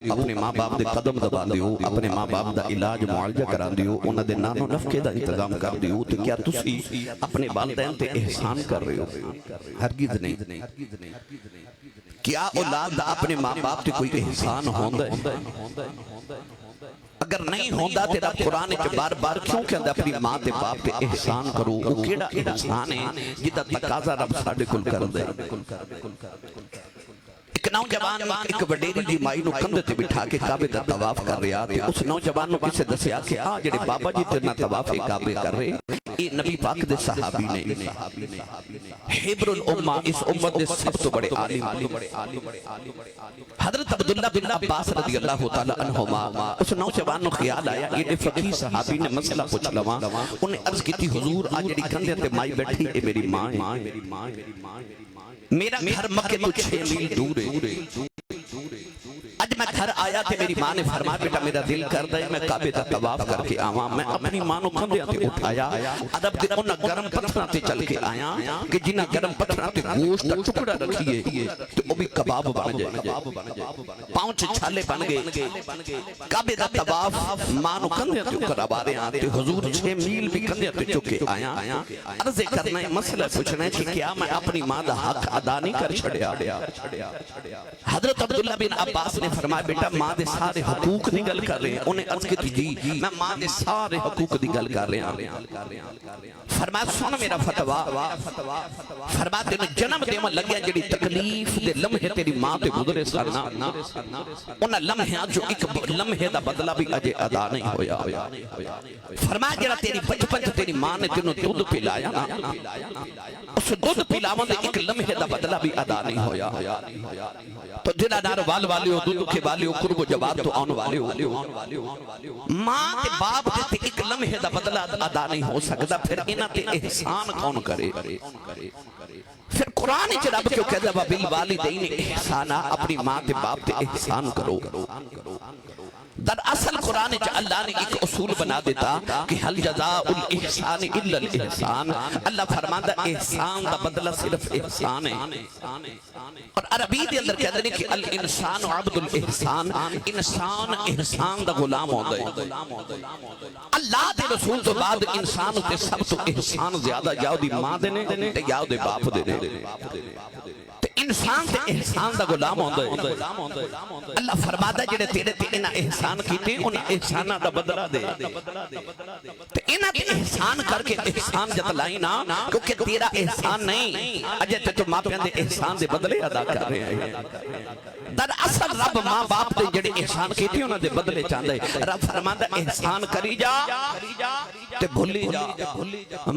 اپنے ماں باپ دے قدم دبا دیو، اپنے ماں باپ دا علاج معالجہ کرا دیو، انہاں دے نانو نفقے دا انتظام کر دیو، تو کیا تسی اپنے والدین تے احسان کر رہے ہو؟ ہرگز نہیں۔ کیا اولاد دا اپنے ماں باپ تے کوئی احسان ہوندا ہے؟ اگر نہیں ہوندا تے رب قرآن چ بار بار کیوں کہندا اپنی ماں تے باپ تے احسان کرو؟ وہ کیڑا احسان ہے جدا تقاضا رب ساڈے کول کردے؟ ایک نوجوان ایک وڈیری دی مائی نو کندھے تے بٹھا کے کعبے دا طواف کر رہا تے اس نوجوان نو کسے دسیا کہ آ جڑے بابا جی تیرے نال طواف کعبے کر رہے اے نبی پاک دے صحابی نے، حبر الامہ، اس امت دے سب تو بڑے عالم۔ حضرت عبداللہ بن عباس رضی اللہ تعالی عنہما، اس نوجوان نو خیال آیا یہ فقیہ صحابی نے مسئلہ پوچھ لواں، انہیں عرض کی تھی حضور آ جڑی کندھے تے مائی بیٹھی اے میری ماں ہے، میرا گھر مکے تو 6 میل دور ہے، اج میں گھر آیا تھے میری ماں نے فرمایا بیٹا میرا دل کر دے میں کعبے دا طواف کر کے آواں، میں اپنی ماں نو کندھے تے اٹھایا، عرب دے انہاں گرم پتھراں تے چل کے آیا کہ جنہاں گرم پتھراں تے گوشت دا ٹکڑا رکھیے تے او بھی کباب بن جائے، پاؤں چ چھالے بن گئے، کعبے دا طواف ماں نو کندھے تے کروا رہے ہیں تے حضور 6 میل بھی کندھے تے چکے آیا، عرض کرنا ہے مسئلہ پوچھنا ہے کہ کیا میں اپنی ماں دا حق ادا نہیں کر چھڑیا؟ حضرت عبداللہ بن عباس نے فرمایا بیٹا ماں دے سارے حقوق دی گل کر رہے ہیں، انہیں عرض کی جی میں ماں دے سارے حقوق دی گل کر رہے ہیں، فرمایا سن میرا فتویٰ، فرمایا تینوں جنم دیواں لگیا جڑی تکلیف دے لمحے تیری ماں تے گزرے سرنا، انہاں لمحیاں جو ایک لمحے دا بدلہ بھی اجے ادا نہیں ہویا، فرمایا جڑا تیری بچپن تے تیری ماں نے تینوں دودھ پلایا نا، اس دودھ پلاون دے ایک لمحے دا بدلہ بھی ادا نہیں ہویا، تو جنہ نار وال والے ہو دودھ کے والے ہو قرب و جواب تو آن والے ہو، ماں تے باپ تے ایک لمحے دا بدلہ ادا نہیں ہو سکتا، پھر انہاں تے احسان کون کرے؟ پھر قرآن چ رب کیوں کہتا ہے بالوالدین احسانا، اپنی ماں تے باپ تے احسان کرو۔ دراصل قرآن چ اللہ نے ایک اصول بنا دیتا کہ حل جزاء الاحسان الا الاحسان، اللہ فرماندا احسان دا بدلہ صرف احسان ہے، اور عربی دے اندر کہتے ہیں کہ الانسان عبد الاحسان، انسان احسان دا غلام ہوندا ہے۔ اللہ دے رسول تو بعد انسان تے سب تو احسان زیادہ یا دی ماں دے نے تے یا دے باپ دے نے، انسان تے احسان دا غلام ہوندا ہے۔ اللہ فرماتا جڑے تیرے تے انہاں احسان کیتے انہاں احساناں دا بدلہ دے، تے انہاں تے احسان کر کے احسان جتلائی نا، کیونکہ تیرا احسان نہیں اجے تے تو ماں پیاں دے احسان دے بدلے ادا کر رہے ہیں۔ دراصل رب ماں باپ دے جڑے احسان کیتے انہاں دے بدلے چاہندا ہے، رب فرماتا احسان کری جا تے بھولی جا،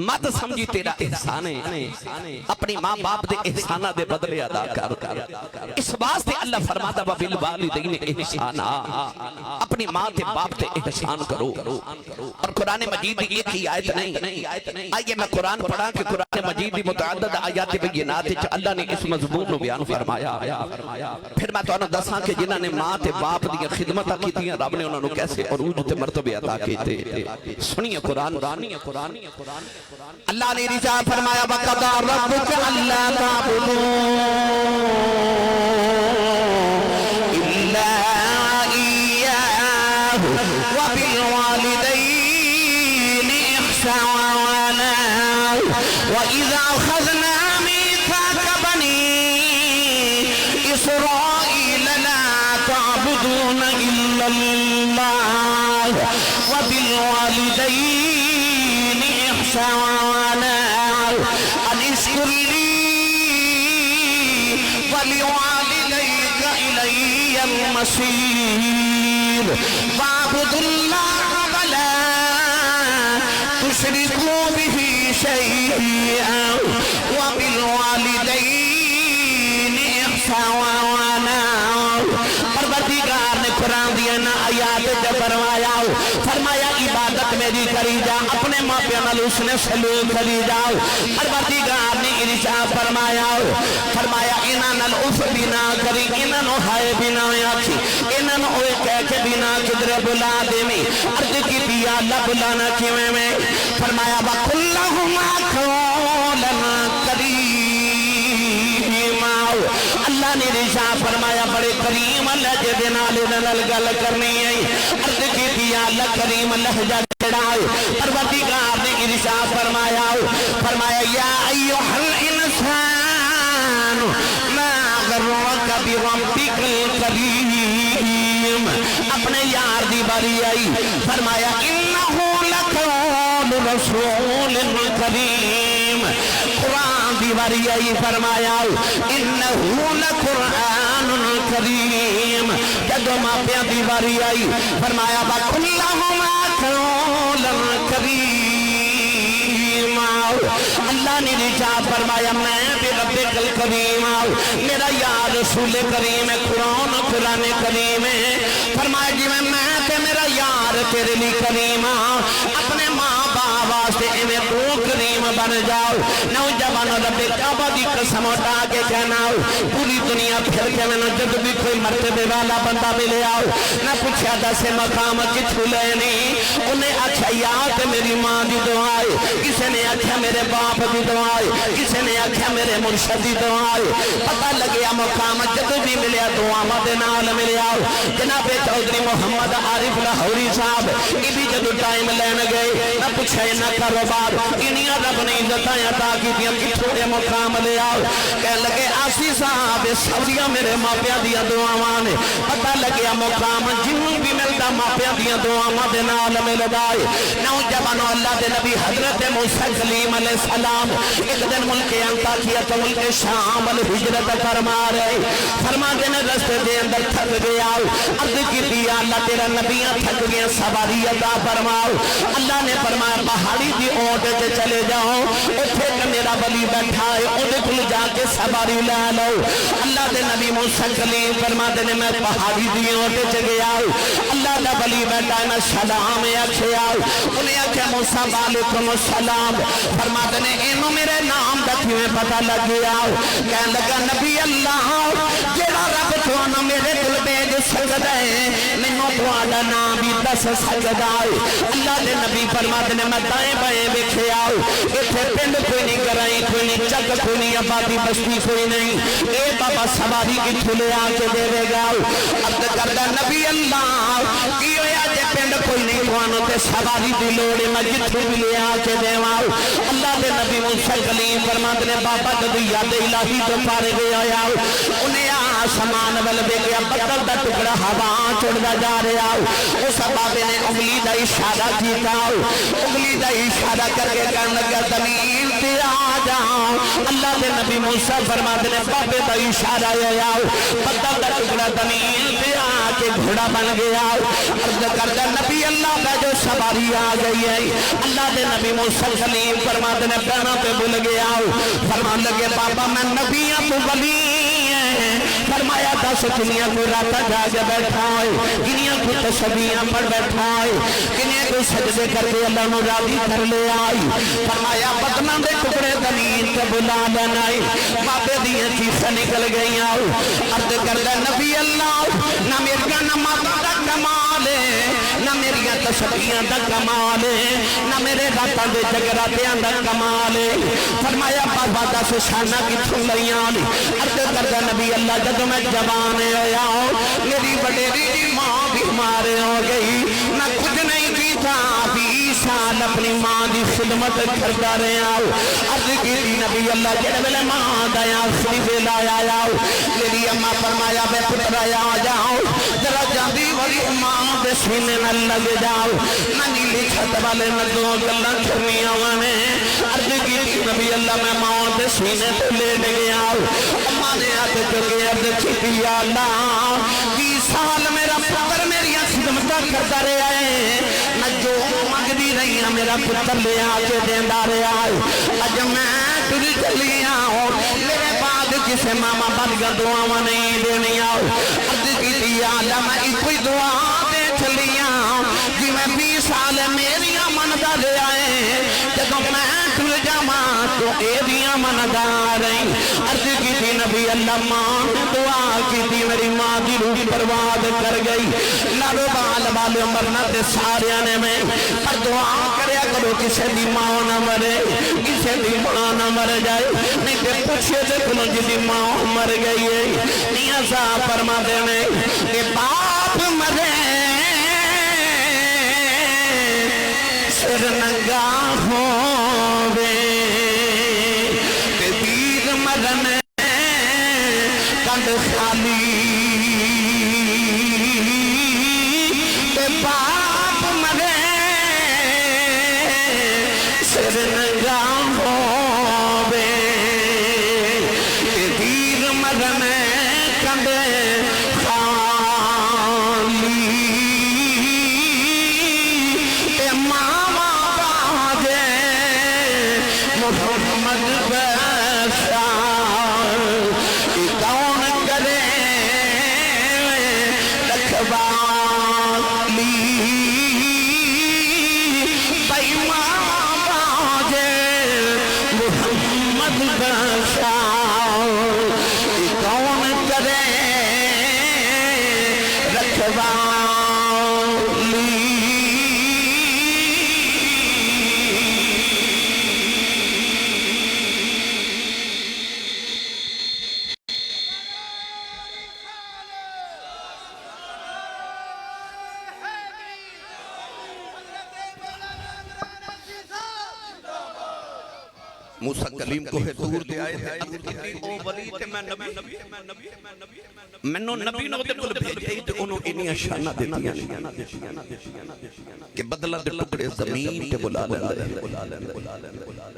مت سمجھی تیرا احسان ہے، اپنی ماں باپ دے احساناں دے بدلے ادا کر۔ اس واسطے اللہ فرماتا ہے بالوالدین احسانا، اپنی ماں تے باپ تے احسان کرو۔ اور قرآن مجید کی ایک ہی آیت نہیں، آئیے میں قرآن پڑھا کہ قرآن مجید کی متعدد آیات بینات وچ اللہ نے اس مضمون کو بیان فرمایا، پھر میں تانوں دساں کہ جنہاں نے ماں تے باپ دی خدمتاں کیتیاں رب نے انہاں نوں کیسے عروج تے مرتبے عطا کیتے۔ سنیے قرآن، اللہ نے ارشاد فرمایا وَقَضَىٰ رَبُّكَ أَلَّا تَعْبُدُوا إِلَّا إِيَّاهُ وَبِالْوَالِدَيْنِ إِحْسَانًا وَإِذَا أَخَذْنَا مِيثَاقَ بَنِي إِسْرَائِيلَ لَا تَعْبُدُونَ إِلَّا اللَّهَ وَبِالْوَالِدَيْنِ إِحْسَانًا أَنِ اشْكُرْ لِي وَلِوَالِدَيْكَ إِلَيَّ الْمَصِيرُ وَاعْبُدُوا اللَّهَ وَلَا تُشْرِكُوا بِهِ شَيْئًا وَبِالْوَالِدَيْنِ إِحْسَانًا۔ پروردگار نے قرآن دیا نا آیات جب فرمایا عبادت میری کری جا، اپنے ماں پیاں نال اس نے سلوک کری جاؤ۔ پروردگار نے ارشاد فرمایا انہاں نال اف بھی نہ کری، انہاں نو ہائے بھی نہ آکھی، انہاں نو اوے کہہ کے بھی نہ کدھر بلا دیویں۔ عرض کی دیا اللہ بلانا کیویں میں؟ فرمایا وَقُلْ لَهُمَا قَوْلًا کریما، اللہ نے ارشاد فرمایا بڑے کریم اللہ جب دے نال گل کرنی ہے عرض کی یا اللہ کریم لہجہ چڑھائے پروردگار نے ارشاد فرمایا یا ایھا الانسان ما غرک بربک الکریم اپنے یار دی باری آئی فرمایا انہ لقول رسول کریم قرآن دی باری آئی فرمایا انہ لقرآن کریم جدو ماپیاں دی باری آئی فرمایا بَكُلَّهُمَا قَوْلًا كَرِيمًا اللہ نے رجاء فرمایا میں بھی رب الکریم میرا یار رسول کریم قرآن کریم فرمایا جی میں تے میرا یار تیرے لی کریم اپنے ماں باپ واسطے ایویں تو کریم بن جاؤ نوجوان رب کعبہ دی قسم اٹھا کے کہنا پوری دنیا پھر کے میں جب بھی کوئی مرتبے والا بندہ ملے آؤ نہ پوچھا دا سے مقام کتھو لینی انہیں اچھا یاد میری ماں دی دعائے کسے نے اچھا میرے باپ دی دعائے کسے نے اچھا میرے مرشد دی دعائے پتہ لگیا مقام جب بھی ملیا دعا مدے نال ملے آؤ جناب چودھری محمد عارف لاہوری صاحب یہ بھی جدو ٹائم لین گئے نہ پوچھا نہ کاروبار انہیاں رب نے عزتاں عطا کیتیاں کتھوں دے مقام لے آؤ کہنے لگے آسی صاحب سوریاں میرے ماپیاں دیاں دعاواں نے پتہ لگیا مقام جنوں بھی ملتا ماپیاں دیاں دعاواں دے نال مل جائے نوجوانوں اللہ دے نبی حضرت موسیٰ کلیم علیہ السلام ایک دن ملک انطاکیہ تو ملک شام ہجرت فرما رہے فرما دینے رستے دے اندر تھک گیا عرض کی دیا اللہ تیرا نبیاں تھک گیا سواری عطا فرماؤ اللہ نے فرمایا پہاڑی دی اوٹ سے چلے جاؤ اتھے کہ میرا ولی بیٹھا ہے اوٹے کھل جا کے سواری لے لو اللہ دے نبی موسیٰ کلیم فرما دینے میں پہاڑی دی اوٹ سے گیا اللہ دا ولی بیٹھا ہے میں سلام اچھے آؤ انہیں اچھے موسیٰ علیکم السلام فرما دینے انہوں میرے نام دکھی میں پتہ لگ گیا کہنے لگا نبی اللہ جیڑا رب توانا میرے دل بیج سکتا ہے منوں توانا نام بھی دس سکتا ہے اللہ دے نبی فرما دینے میں دائیں بائیں بیٹھے آؤ اتھے پنڈ کوئی نہیں کرائیں کوئی نہیں چک کوئی نہیں آبادی بستی کوئی نہیں اے بابا سواری کی تھولے آکے دے دے گا عرض کردہ نبی اللہ کی ہویا جے پنڈ کوئی نہیں توانا تے سواری دی لوڑے میں جتھے بھی لے آکے دے واؤ اللہ دے نبی موسیٰ کلیم فرما دینے بابا جدو یاد الہی تو پارے گئے آیا انہیں آسمان ول بے گیا بدل دا ٹکڑا ہوا چڑھدا جا رہا اس بابے نے انگلی دا اشارہ کیتا انگلی دا اشارہ کر کے کہنے لگا زمین تے آ جاؤ اللہ دے نبی موسیٰ فرما دینے بابے دا اشارہ آیا بدل دا ٹکڑا زمین تے آ کے گھوڑا بن گیا عرض کردہ نبی اللہ کا جو سواری آ گئی ہے اللہ دے نبی موسیٰ کلیم فرما دینے پیروں پہ بھول گیا فرمان لگے بابا میں نبیاں تو ولی ہیں فرمایا دس کنیاں کو راتا جاگے بیٹھا ہے کنیاں کو تسبیحاں پڑھ بیٹھا ہے کنیاں کو سجدے کر کے اللہ نو راضی کر لے آئی فرمایا بدناں دے ٹکڑے زمین تے بلا لینا بابے دیاں چیزیں نکل گئی عرض کردہ نبی اللہ نہ میریاں نمازاں دا کمال ہے نہ میریاں تسبیحاں دا کمال ہے نہ میرے راتاں دے جگراتیاں دا کمال ہے فرمایا بابا دس شانہ کی تھولیاں عرض کردہ نبی اللہ جب میں جوان ہویا میری وڈیری ماں بیمار ہو گئی میں کچھ نہیں کیتا 20 سال اپنی ماں دی خدمت کرتا رہا عرض کی نبی اللہ جڑے ویلے ماں دا آخری ویلا آیا میری اماں فرمایا بے پتر آیا جاؤ ذرا جاندی والی ماں دے سینے نہ لگ جاؤ نہ نیلی چھت والے نہ دو گلاں کرنیاں وانے عرض کی نبی اللہ میں ماں دے سینے تے لیٹ گیا اماں نے ہاتھ چکے عرض کی یا اللہ 20 سال میرا پتر میری خدمت کرتا رہا ہے میں جو مانگدی رہی ہوں میرا پتر لے آ کے دیندا رہا ہے اج میں تجھ چلی آؤں میرے بعد کسے ماما بن گا دعاواں نہیں دینی آؤ عرض کی یا اللہ میں کوئی دعا دے چلی سالیاں جویں 20 سال میریاں مندا لے آئے جدوں میں ٹر جاواں تو ایدیاں مندا رہی عرض کی نبی اللہ ماں دعا کی میری ماں دی روح برباد کر گئی لب بال والے مرنا تے سارے نے میں پر دعا کریا کرو کسے دی ماں نہ مرے کسے دی ماں نہ مر جائے نہیں تے پوچھے تے کلوں جی دی ماں مر گئی ہے میاں صاحب فرما دینے کہ باپ مرے سر ننگا ہووے تے پیر مرنے کنڈ خالی تے باپ مرے سر ننگا ہووے تے پیر مرنے کنڈ خالی تے ماما باجے محمد بشار کون کرے رکھوالی بھائی ماما باجے محمد بشار کون کرے رکھوالی موسیٰ کلیم کو ہے دور دے آئے تھے او ولی تے میں نبی منو نبی نو دے کل بھیجے تے انہوں انہی شانہ دیتیاں کہ بدلہ دے ٹکڑے زمین تے بلا لیں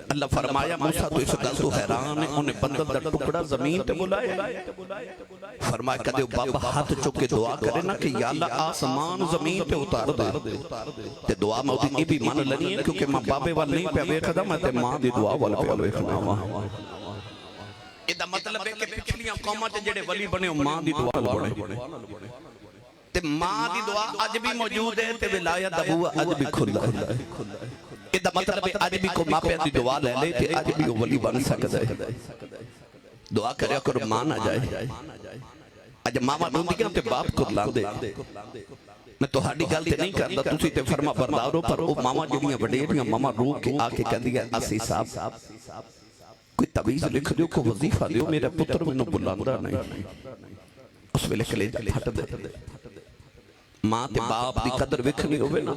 اللہ فرمایا موسیٰ تو اس گل تو حیران ہے انہیں بدل دے ٹکڑا زمین تے بلائے فرمایا کدے بابا ہاتھ چکے دعا کرے نا کہ یا اللہ آسمان زمین تے اتار دے تے دعا موتی بھی مان لنی ہے کیونکہ ماں بابے وال نہیں پہ بے خدا میں تے ماں دی دعا وال پہ یہ مطلب ہے کہ پچھلیاں قومات جڑے ولی بنے ماں دی دعا بنے تے ماں دی دعا اج بھی موجود ہے تے ولایت ابو اج بھی کھلا ہے یہ مطلب ہے اج بھی کو ماں پہ دی دعا لے لے تے اج بھی ولی بن سکتا ہے دعا کریا کرو ماں نہ جائے اج ماما روندیاں تے باپ کو لاندے میں تو ہاڑی گل تے نہیں کردا تسی تے فرما بردارو پر او ماما جڑیاں وڈیریاں ماما رو کے آ کے کہندی ہے اسی صاحب کوئی تعویذ لکھ دیو کو وظیفہ دیو میرا پتر مینوں بلاندا نہیں اس ویلے کلیجہ پھٹ دے ماں تے باپ دی قدر وکھنی ہوے نا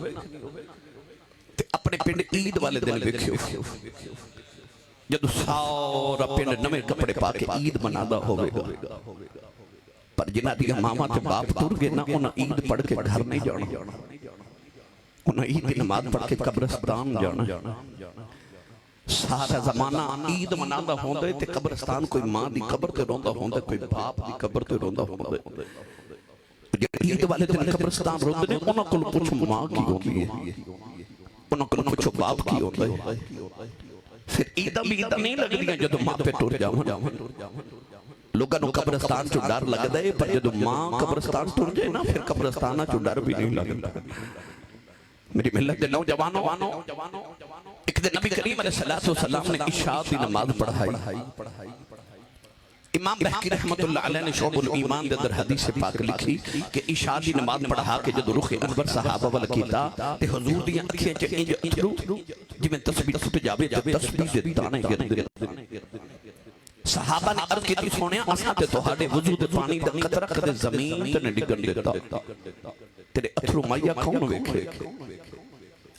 تے اپنے پنڈ عید والے دن وکھیو جدو سارا پنڈ نویں کپڑے پا کے عید منادا ہوے گا پر جنہ دیا ماما تے باپ ٹر گئے نا انہاں عید پڑھ کے گھر نہیں جانا انہاں عید کی نماز پڑھ کے قبرستان جانا سارا زمانہ عید منادا ہوندے تے قبرستان کوئی ماں دی قبر تے روندا ہوندا کوئی باپ دی قبر تے روندا ہوندا عید والے دن قبرستان روندے نے انہاں کول پوچھو ماں کی ہوندی ہے انہاں کول پوچھو باپ کی ہوندا ہے پھر عیداں بھی عیداں نہیں لگدیاں جدوں ماں پہ ٹر جاواں لوگاں نو قبرستان چو ڈر لگدا ہے پر جدوں ماں قبرستان ٹر جائے نا پھر قبرستان چو ڈر بھی نہیں لگدا میری ملت دے نوجوانوں ایک دن نبی کریم علیہ السلام نے عشاء کی نماز پڑھائی امام بحقی رحمت اللہ علیہ نے شعب الایمان دے در حدیث پاک لکھی کہ عشاء کی نماز پڑھا کے جدو رخ انور صحابہ والا کیتا تے حضور دیاں اکھیں چ انج اترو جویں تسبیح ٹوٹ جاوے تے تسبیح دے دانے گردے صحابہ نے عرض کی سونیا اساں تے تہاڈے وضو دے پانی دا قطرہ کدے زمین تے نہیں ڈگن دیتا تیرے اتھرو مائیا کون ویکھے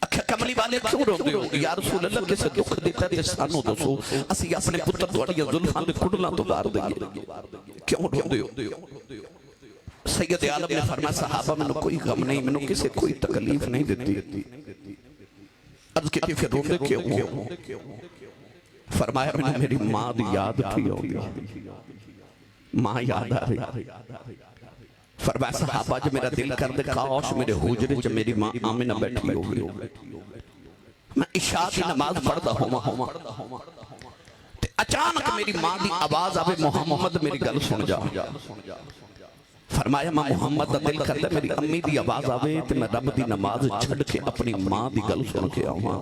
اکھا کملی والے کیوں روندے ہو یا رسول اللہ کسے دکھ دیتا تے سانو دسو اسی اپنے پتر تواڈیاں زلفاں دے کڈلاں تو بار دئیے کیوں روندے ہو سید عالم نے فرمایا صحابہ میں کوئی غم نہیں میں کسے کوئی تکلیف نہیں دیتی عرض کی پھر روندے کیوں فرمایا میں میری ماں دی یاد تھی ہوگی ماں یاد آ رہی فرمایا صحابہ جو میرا دل کر دے کاش میرے حجرے جو میری ماں آمنہ بیٹھی ہوگی میں عشاء کی نماز پڑھتا ہوں اچانک میری ماں دی آواز آوے محمد میری گل سن جا فرمایا میں محمد دا دل کرتا ہے میری امی دی آواز آوے تے میں رب دی نماز چھڑ کے اپنی ماں دی گل سن کے آواں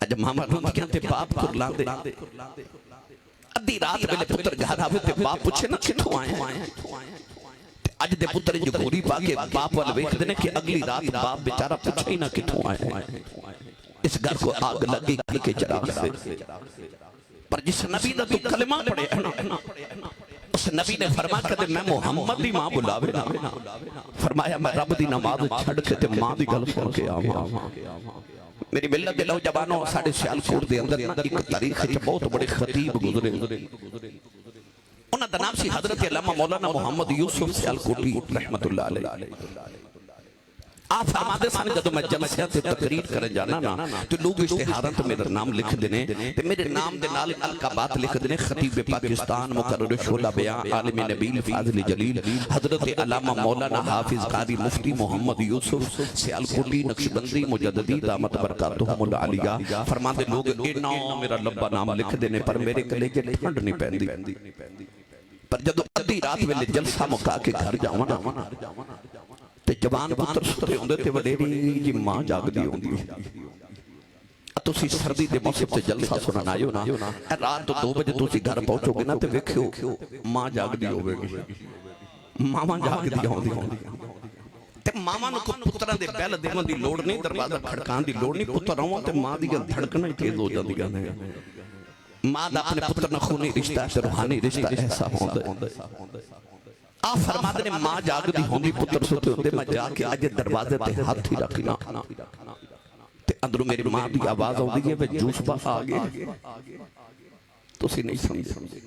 جب ماما روندیاں تے باپ کرلان دے ادھی رات ویلے پتر گھر آوے تے باپ پوچھے نا کتھوں آئے ہیں اج دے پتر جو گھوڑی پا کے باپ والے ویکھ دینے کہ اگلی رات باپ بیچارہ پوچھے ہی نہ کتھوں آئے ہیں اس گھر کو آگ لگی کے چراغ سے پر جس نبی دا تو کلمہ پڑے اس نبی نے فرمایا کہ میں محمد دی ماں بلاوے نا فرمایا میں رب دی نماز چھڑ کے تے ماں دی گل سن کے آواں میری ملت دے نوجوانوں ساڑھے سیالکوٹ دے اندر ایک تاریخ ہے بہت بڑے خطیب گزرے انہاں دا نام سی حضرت علامہ مولانا محمد یوسف سیالکوٹی رحمت اللہ علیہ آپ فرماتے سانے جدو میں جلسہ تے تقریر کریں جانا نا تو لوگ اشتہاران تو میرا نام لکھ دینے تو میرے نام دے نال القابات لکھ دینے خطیب پاکستان مقرر شعلہ بیان عالم نبیل فاضل جلیل حضرت علامہ مولانا حافظ قاری مفتی محمد یوسف سیالکوٹی نقشبندی مجددی دامت برکاتہم العالیہ فرماتے لوگ اے نام میرا لبا نام لکھ دینے پر میرے کلے کے ٹھنڈ نہیں پہندی پر جدو ادھی رات ویلے جلسہ مکا کے گھر جاوانا تے جوان پتر ستے ہوندے تے وڈیری جی ماں جاگ دی ہوندی تسی سردی دے موسم تے جلسہ سنن آئیو نا رات تو 2 بجے تسی گھر پہنچو گے نا تے ویکھو ماں جاگ دی ہوے گی ماں جاگ دی ہوندی تے ماں نو کو پتراں دے بیل دیون دی لوڑ نہیں دروازہ کھڑکان دی لوڑ نہیں پتر آون تے ماں دی دھڑکن ہی تیز ہو جاندیاں نے ماں دا اپنے پتر نال خونی رشتہ تے روحانی رشتہ ایسا ہوندا آپ فرماتے نے ماں جاگ دی ہوندی پتر سوتے ہوندے میں جا کے آج دروازے تے ہاتھ ہی رکھنا تے اندروں میری ماں دی آواز ہوندی ہے وہ جوس با آگے تو اسی نہیں سمجھے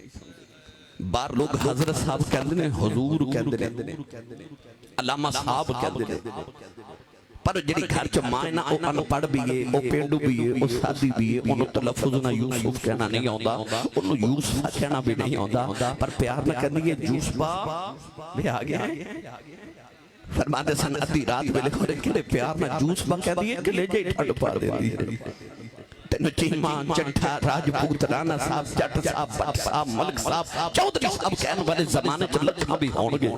بار لوگ حضرت صاحب کہندے نے حضور کہندے نے علامہ صاحب کہندے نے پر جڑی گھر چ ماں نا او ان پڑھ بھی ہے او پینڈو بھی ہے او سادی بھی ہے اونوں تلفظ نہ یوسف کہنا نہیں آندا اونوں یوسف کہنا بھی نہیں آندا پر پیار نہ کہندی ہے یوسفا بھی آ گیا فرماتے سن ادھی رات ویلے کھڑے کڑے پیار نہ یوسفا کہندی ہے کہ لے جے ٹھڈ پا دیندی ہے تینو چیمان چٹھا راجپوت رانا صاحب جٹ صاحب بٹ صاحب ملک صاحب چودھری صاحب کہنے والے زمانے چ لکھاں بھی ہون گے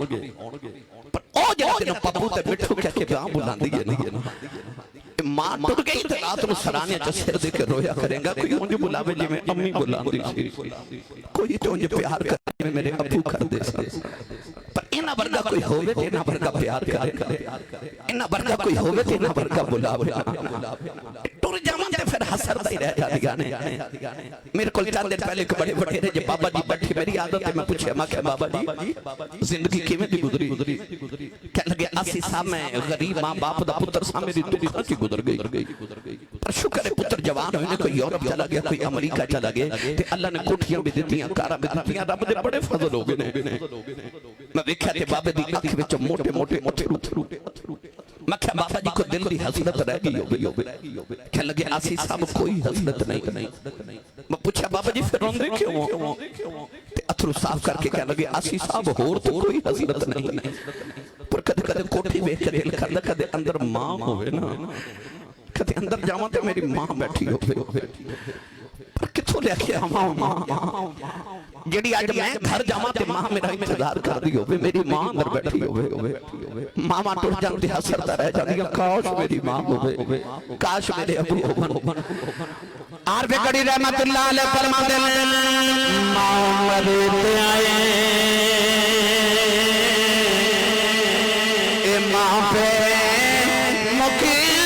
پر او جڑا تینو پپو تے مٹھو کہہ کے بیاں بلاندی ہے نا ماں ٹوٹ گئی تے رات نو سرانیاں چ سر دے کے رویا کرے گا کوئی اونج بلاوے جی میں امی بلاندی سی کوئی تے اونج پیار کرے میرے ابو کر دے پر انہاں ورگا کوئی ہووے تے انہاں ورگا پیار کرے انہاں ورگا کوئی ہووے تے انہاں ورگا بلاوے ٹر جاواں تے پھر حسردا ہی رہ جاندیاں نے میرے کول چند دن پہلے ایک بڑے وڈیرے جے بابا جی بیٹھے میری عادت ہے میں پوچھیا میں کہ بابا جی زندگی کیویں دی گزری کہ لگے اسی صاحب میں غریب ماں باپ دا پتر سا میری دکھا کی گزر گئی پر شکر ہے پتر جوان ہوئے کوئی یورپ چلا گیا کوئی امریکہ چلا گیا تے اللہ نے کوٹھیاں بھی دتیاں کاراں بھی دتیاں رب دے بڑے فضل ہو گئے نے میں ویکھیا تے بابے دی اکھ وچ موٹے موٹے اتھرو میں کہا بابا جی کو دل دی حسرت رہ گئی ہوگی کہ لگے آسی صاحب کوئی حسرت نہیں میں پوچھا بابا جی پھر روندے کیوں تے اتھرو صاف کر کے کہنے لگے آسی صاحب ہور تو کوئی حسرت نہیں پر کدے کدے کوٹھی ویکھ کے دل کردا کدے اندر ماں ہوے نا کدے اندر جاواں تے میری ماں بیٹھی ہوے پر کتھوں لے کے آواں ماں جڑی اج میں گھر جاواں تے ماں میرا انتظار کر رہی ہوے میری ماں اندر بیٹھی ہوے ماما ٹر جاندی حسرتا رہ جاندی کاش میری ماں ہوے کاش میرے ابو ہون آر پہ کڑی رحمت اللہ علیہ فرماتے ہیں محمد تے آئے اے ماں پہ مکیل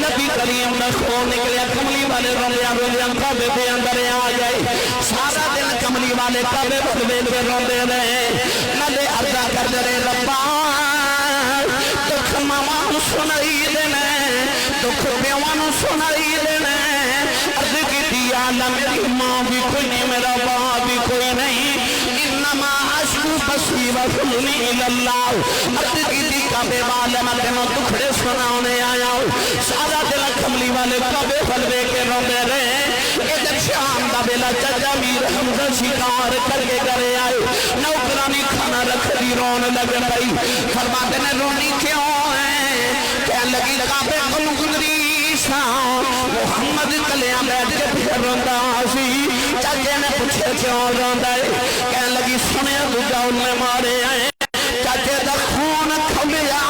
نبی کریم دا خون نکلیا کملی والے روندیاں روندیاں کعبے دے اندر آ گئے سارا دن کملی والے کعبے ویل کے روندے رہے نالے عرضہ کردے رہے ربا دکھ ماواں نوں سنائی دینا دکھ پیواں نوں سنائی دینا عرض کیتی یا اللہ میری ماں بھی کوئی نہیں میرا باپ بھی کوئی نہیں انما اشکو بسی وحزنی اللہ عرض کیتی کعبے والے میں تینوں دکھڑے سنانے آیا سارا دل کملی والے کعبے فلوے کے روندے رہے کہ جب شام دا بیلا چچا میر حمزہ شکار کر کے گھرے آئے نوکرانی کھانا رکھ دی رون لگ پئی فرماتے نے رونی کیوں ہے کہنے لگی کعبے گلگری محمد کلیاں بیٹھ کے پھر روندا سی چچے نے پوچھے کیوں روندا ہے کہنے لگی سنے دجا ان میں مارے آئے چچے دا خون کھولیا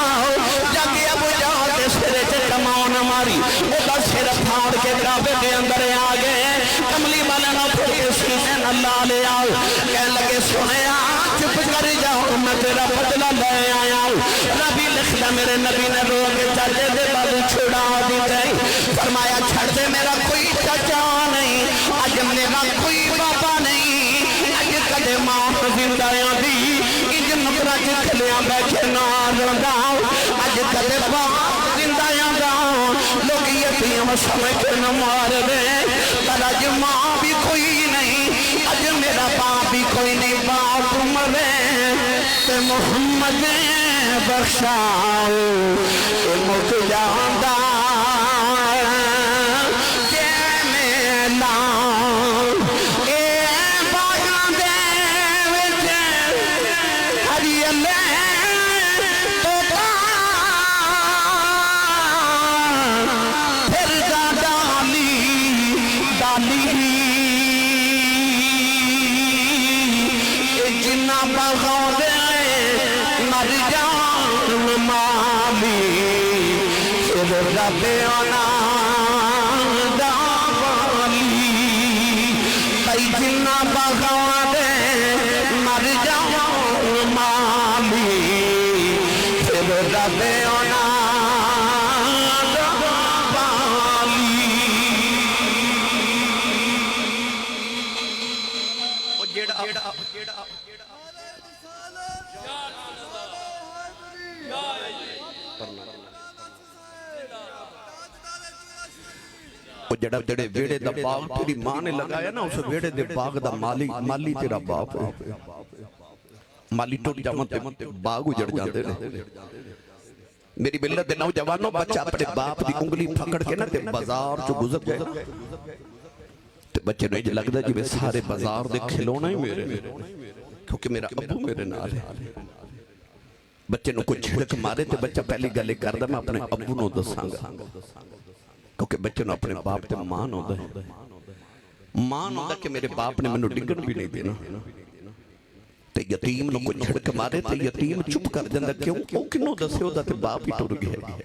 جاگے ابو جان کے سرے تے کمان ماری او دا سر پھاڑ کے کعبے دے اندر آ گئے کملی والا نہ پھر کے سینے نہ لا لے آؤ کہنے لگے سنیا چپ کر جاؤ میں تیرا بدلہ لے آیا ربی لکھدا میرے نبی نے رو کے چچے دے بازو چھڑا دیتے فرمایا چھڑ دے میرا کوئی چچا نہیں آج میرا کوئی بابا نہیں آج کدے ماں زندیاں دی انج نکرا چکلیاں بیٹھے نہ روندا آج کدے باپ زندیاں دا لوگ یتیم سمجھ کے نہ مار دے پر آج ماں بھی کوئی نہیں آج میرا باپ بھی کوئی نہیں باپ مرے تے محمد بخشاؤ کہ مک جاندا جڑا تیرے ویڑے دا باغ تیری ماں نے لگایا نا اس ویڑے دے باغ دا مالی تیرا باپ ہے مالی ٹوٹ جامت باغ اجڑ جاندے نے میری ملت دے نوجوانوں بچہ اپنے باپ دی انگلی پھکڑ کے نا تے بازار جو گزر گئے تے بچے نے جو لگدا جی سارے بازار دے کھلونا ہی میرے کیونکہ میرا ابو میرے نال ہے بچے نو کوئی جھڑک مارے تے بچہ پہلی گلے کردا میں اپنے ابو نو دساں گا کیونکہ بچے نو اپنے باپ تے مان ہوتا ہے مان ہوتا کہ میرے باپ نے منو ڈنگن بھی نہیں دینا تے یتیم نو کو جھڑک مارے تے یتیم چپ کر جاندہ کیوں کنو دسے ہوتا تے باپ ہی ٹر گیا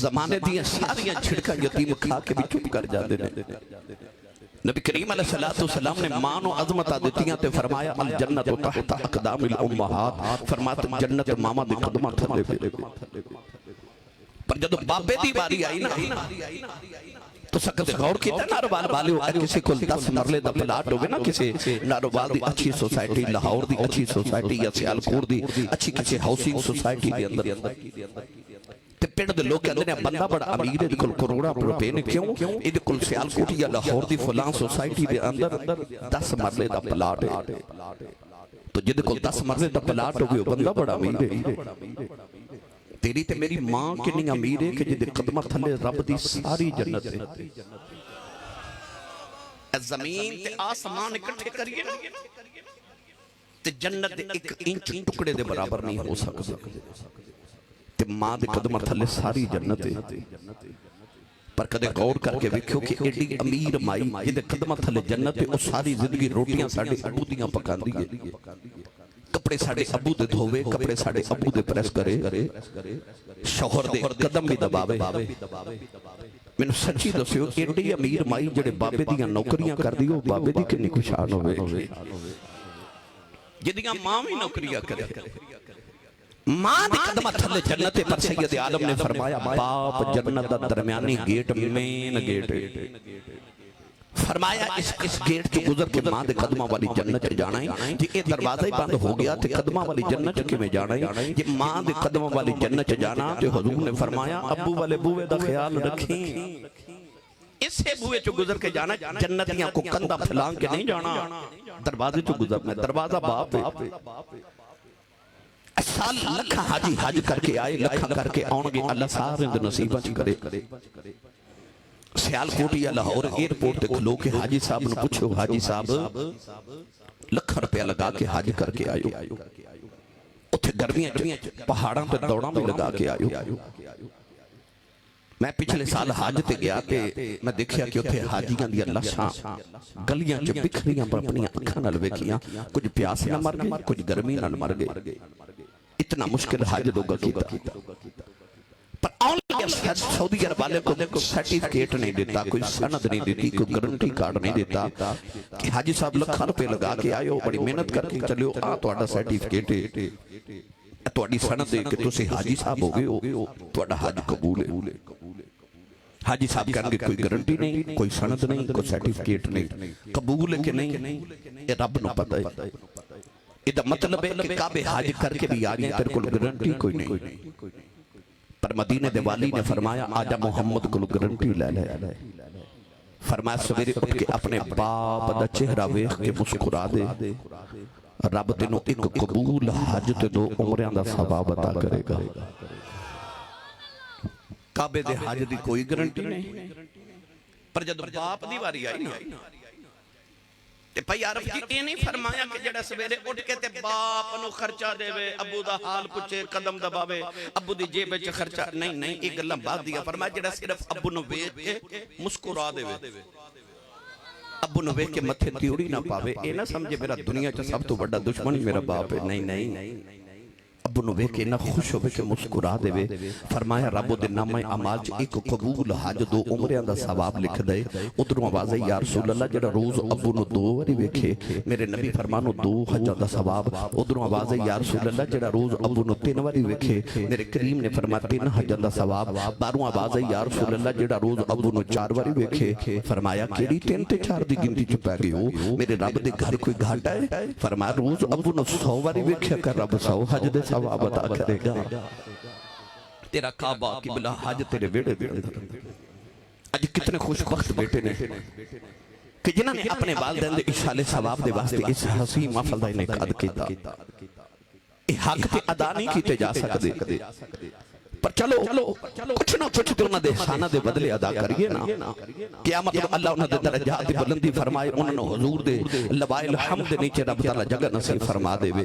زمانے دیاں ساریاں جھڑکا یتیم کھا کے بھی چپ کر جاندے نبی کریم علیہ السلام نے مان و عظمت دیتیاں تے فرمایا الجنت تحت اقدام الامہات فرماتا جنت ماما دے قدمہ تھلے پھرے پر جدو بابے دی باری آئی نا تو سکتے غور کیتا ناروال والے ہو کسی کل 10 مرلے دا پلاٹ ہوگے نا کسی ناروال دی اچھی سوسائٹی لاہور دی اچھی سوسائٹی یا سیالکور دی اچھی کسی ہاؤسنگ سوسائٹی دی اندر تے پیڑ دے لوگ کہتے ہیں بندہ بڑا امیر ہے کل کروڑا روپے نے کیوں یہ کل سیالکوٹ یا لاہور دی فلان سوسائٹی دے اندر 10 مرلے دا پلاٹ ہے تو جد کل 10 مرلے دا پلاٹ ہوگے بندہ بڑا امیر ہے تیری تے میری ماں کنی امیر ہے کہ جد قدمہ تھلے رب دی ساری جنت ہے زمین تے آسمان اکٹھے کریے نا تے جنت ایک انچ ٹکڑے دے برابر نہیں ہو سکتا تے ماں دے قدمہ تھلے ساری جنت ہے پر کدے غور کر کے ویکھو کہ ایڈی امیر مائی جد قدمہ تھلے جنت ہے وہ ساری زندگی روٹیاں ساڑھے ابو دیاں پکان دی ہے کپڑے ساڑھے ابو دے دھوے کپڑے ساڑھے ابو دے پریس کرے شوہر دے قدم بھی دباوے میں نے سچی دسیو ایڈی امیر مائی جڑے بابے دیاں نوکریاں کر دیو بابے دی کنی کشان ہوئے جدیاں ماں بھی نوکریاں کرے ماں دے قدمہ تھلے جنت پر سید عالم نے فرمایا باپ جنت دا درمیانی گیٹ مین گیٹ فرمایا اس گیٹ تو گزر کے ماں دے قدمہ والی جنت جانا ہے جی اے دروازہ ہی بند ہو گیا تے قدمہ والی جنت کے میں جانا ہے جی ماں دے قدمہ والی جنت جانا تے حضور نے فرمایا ابو والے بوے دا خیال رکھیں اس سے بوے چو گزر کے جانا جنتیاں کو کندہ پھلان کے نہیں جانا دروازے چو گزر میں دروازہ باپ ہے سال لکھا حاجی حاج کر کے آئے لکھا کر کے آنگے اللہ سارے دے نصیبہ چی کرے سیال کوٹی یا لاہور ایئرپورٹ تے کھلو کے حاجی صاحب نے پوچھو حاجی صاحب لکھا روپیہ لگا کے حاج کر کے آئیو اتھے گرمیاں پہاڑاں تے دوڑاں بھی لگا کے آئیو میں پچھلے سال حاج تے گیا تے میں دیکھیا کہ اتھے حاجیاں دیا لشاں گلیاں چے بکھریاں پر اپنی اکھاں نہ لویکیاں کچھ پیاس نہ مر گئے کچھ گرمی نہ مر گئے اتنا مشکل حاج دوگا کیتا پر آن لگے سعودی عرب والے کو سرٹیفکیٹ نہیں دیتا کوئی سند نہیں دیتی کوئی گارنٹی کارڈ نہیں دیتا کہ حاجی صاحب لکھاں روپے لگا کے آئے بڑی محنت کر کے چلے ہو تہاڈا سرٹیفکیٹ ہے تہاڈی سند دے کہ تسی حاجی صاحب ہو گئے ہو تہاڈا حج قبول ہے حاجی صاحب کہنے کہ کوئی گارنٹی نہیں کوئی سند نہیں کوئی سرٹیفکیٹ نہیں قبول ہے کہ نہیں یہ رب نو پتہ ہے یہ مطلب ہے کہ کعبے حج کر کے بھی آگے تیرے کو گارنٹی کوئی نہیں پر مدینہ دے والی نے فرمایا آجا محمد کو گارنٹی لے لے فرمایا سویرے اٹھ کے اپنے باپ دا چہرہ ویکھ کے مسکرا دے رب تینوں ایک قبول حج تے دو عمریاں دا ثواب عطا کرے گا کعبے دے حج دی کوئی گارنٹی نہیں پر جب باپ دی واری آئی نا تے پائی عرب کی یہ نہیں فرمایا کہ جڑا سویرے اٹھ کے تے باپ نو خرچہ دے وے ابو دا حال پچھے قدم دباوے ابو دی جیب وچ خرچہ نہیں ایک گلاں بات دیا فرمایا جڑا صرف ابو نو ویکھ کے مسکرا دے وے ابو نو ویکھ کے متھے تیوڑی نہ پاوے اے نہ سمجھے میرا دنیا چ سب تو بڑا دشمن میرا باپ ہے نہیں ابو نو ویکھ کے نہ خوش ہوے کہ مسکرا دے وے فرمایا رب دے نامہ اعمال چ ایک قبول حج دو عمریاں دا ثواب لکھ دے ادھروں آواز ہے یا رسول اللہ جڑا روز ابو نو دو واری ویکھے میرے نبی فرمانو دو حج دا ثواب ادھروں آواز ہے یا رسول اللہ جڑا روز ابو نو تین واری ویکھے میرے کریم نے فرمایا تین حج دا ثواب باروں آواز ہے یا رسول اللہ جڑا روز ابو نو چار واری ویکھے فرمایا کیڑی تین تے چار دی گنتی چ پے گئے ہو میرے رب دے گھر کوئی گھاٹا ہے فرمایا روز ابو نو 100 واری ویکھیا کر رب 100 حج دے ثواب عطا کرے گا تیرا کعبہ قبلہ حج تیرے بیڑے دے اندر آج کتنے خوشبخت بیٹے نے کہ جنہاں نے اپنے والدین دے اشالے ثواب دے واسطے اس حسین محفل دا انعقاد کیتا یہ حق تے ادا نہیں کیتے جا سکتے پر چلو کچھ نہ کچھ تو انہاں دے احساناں دے بدلے ادا کریے نا قیامت میں اللہ انہاں دے درجات دی بلندی فرمائے انہاں نے حضور دے لوائے الحمد نیچے رب تعالی جگہ نصیب فرما دے وے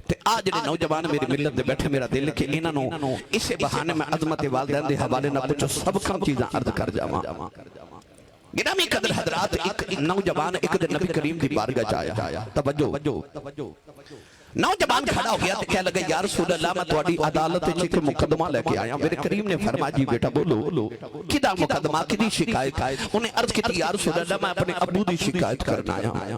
تے آج جڑے نوجوان میری ملت دے بیٹھے میرا دل کہ انہاں نو اسے بہانے میں عظمت والدین دے حوالے نہ کچھ سب کم چیزاں عرض کر جاواں گرامی قدر حضرات ایک نوجوان ایک دن نبی کریم دی بارگاہ چ آیا توجہ نوجوان کھڑا ہو گیا تو کہہ لگا یا رسول اللہ میں تواڈی عدالت وچ ایک مقدمہ لے کے آیا میرے کریم نے فرمایا جی بیٹا بولو کدا مقدمہ کدی شکایت انہیں عرض کی یا رسول اللہ میں اپنے ابو دی شکایت کرنا آیا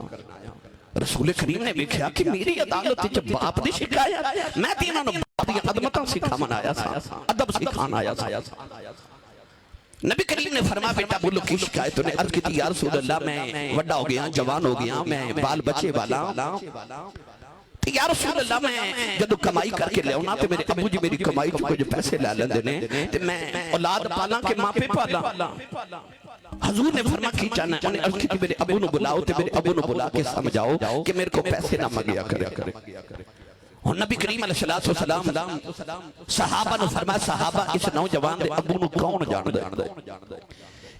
رسول کریم نے دیکھا کہ میری عدالت وچ باپ دی شکایت میں تے انہاں نوں باپ دی عظمتاں سکھاون آیا سا ادب سکھان آیا سا نبی کریم نے فرمایا بیٹا بولو کی شکایت انہیں عرض کی یا رسول اللہ میں وڈا ہو گیا جوان ہو گیا میں بال بچے والا یا رسول اللہ میں جدو کمائی کر کے لے ہونا تو میرے ابو جی میری کمائی کو جو پیسے لے لیندے نے تو میں اولاد پالا کے ماں پہ پالا حضور نے فرما کی چاہنا انہیں عرض کی میرے ابو نو بلاؤ تو میرے ابو نو بلا کے سمجھاؤ کہ میرے کو پیسے نہ مگیا کرے اور نبی کریم علیہ السلام صحابہ نے فرمایا صحابہ اس نوجوان دے ابو نو کون جان دے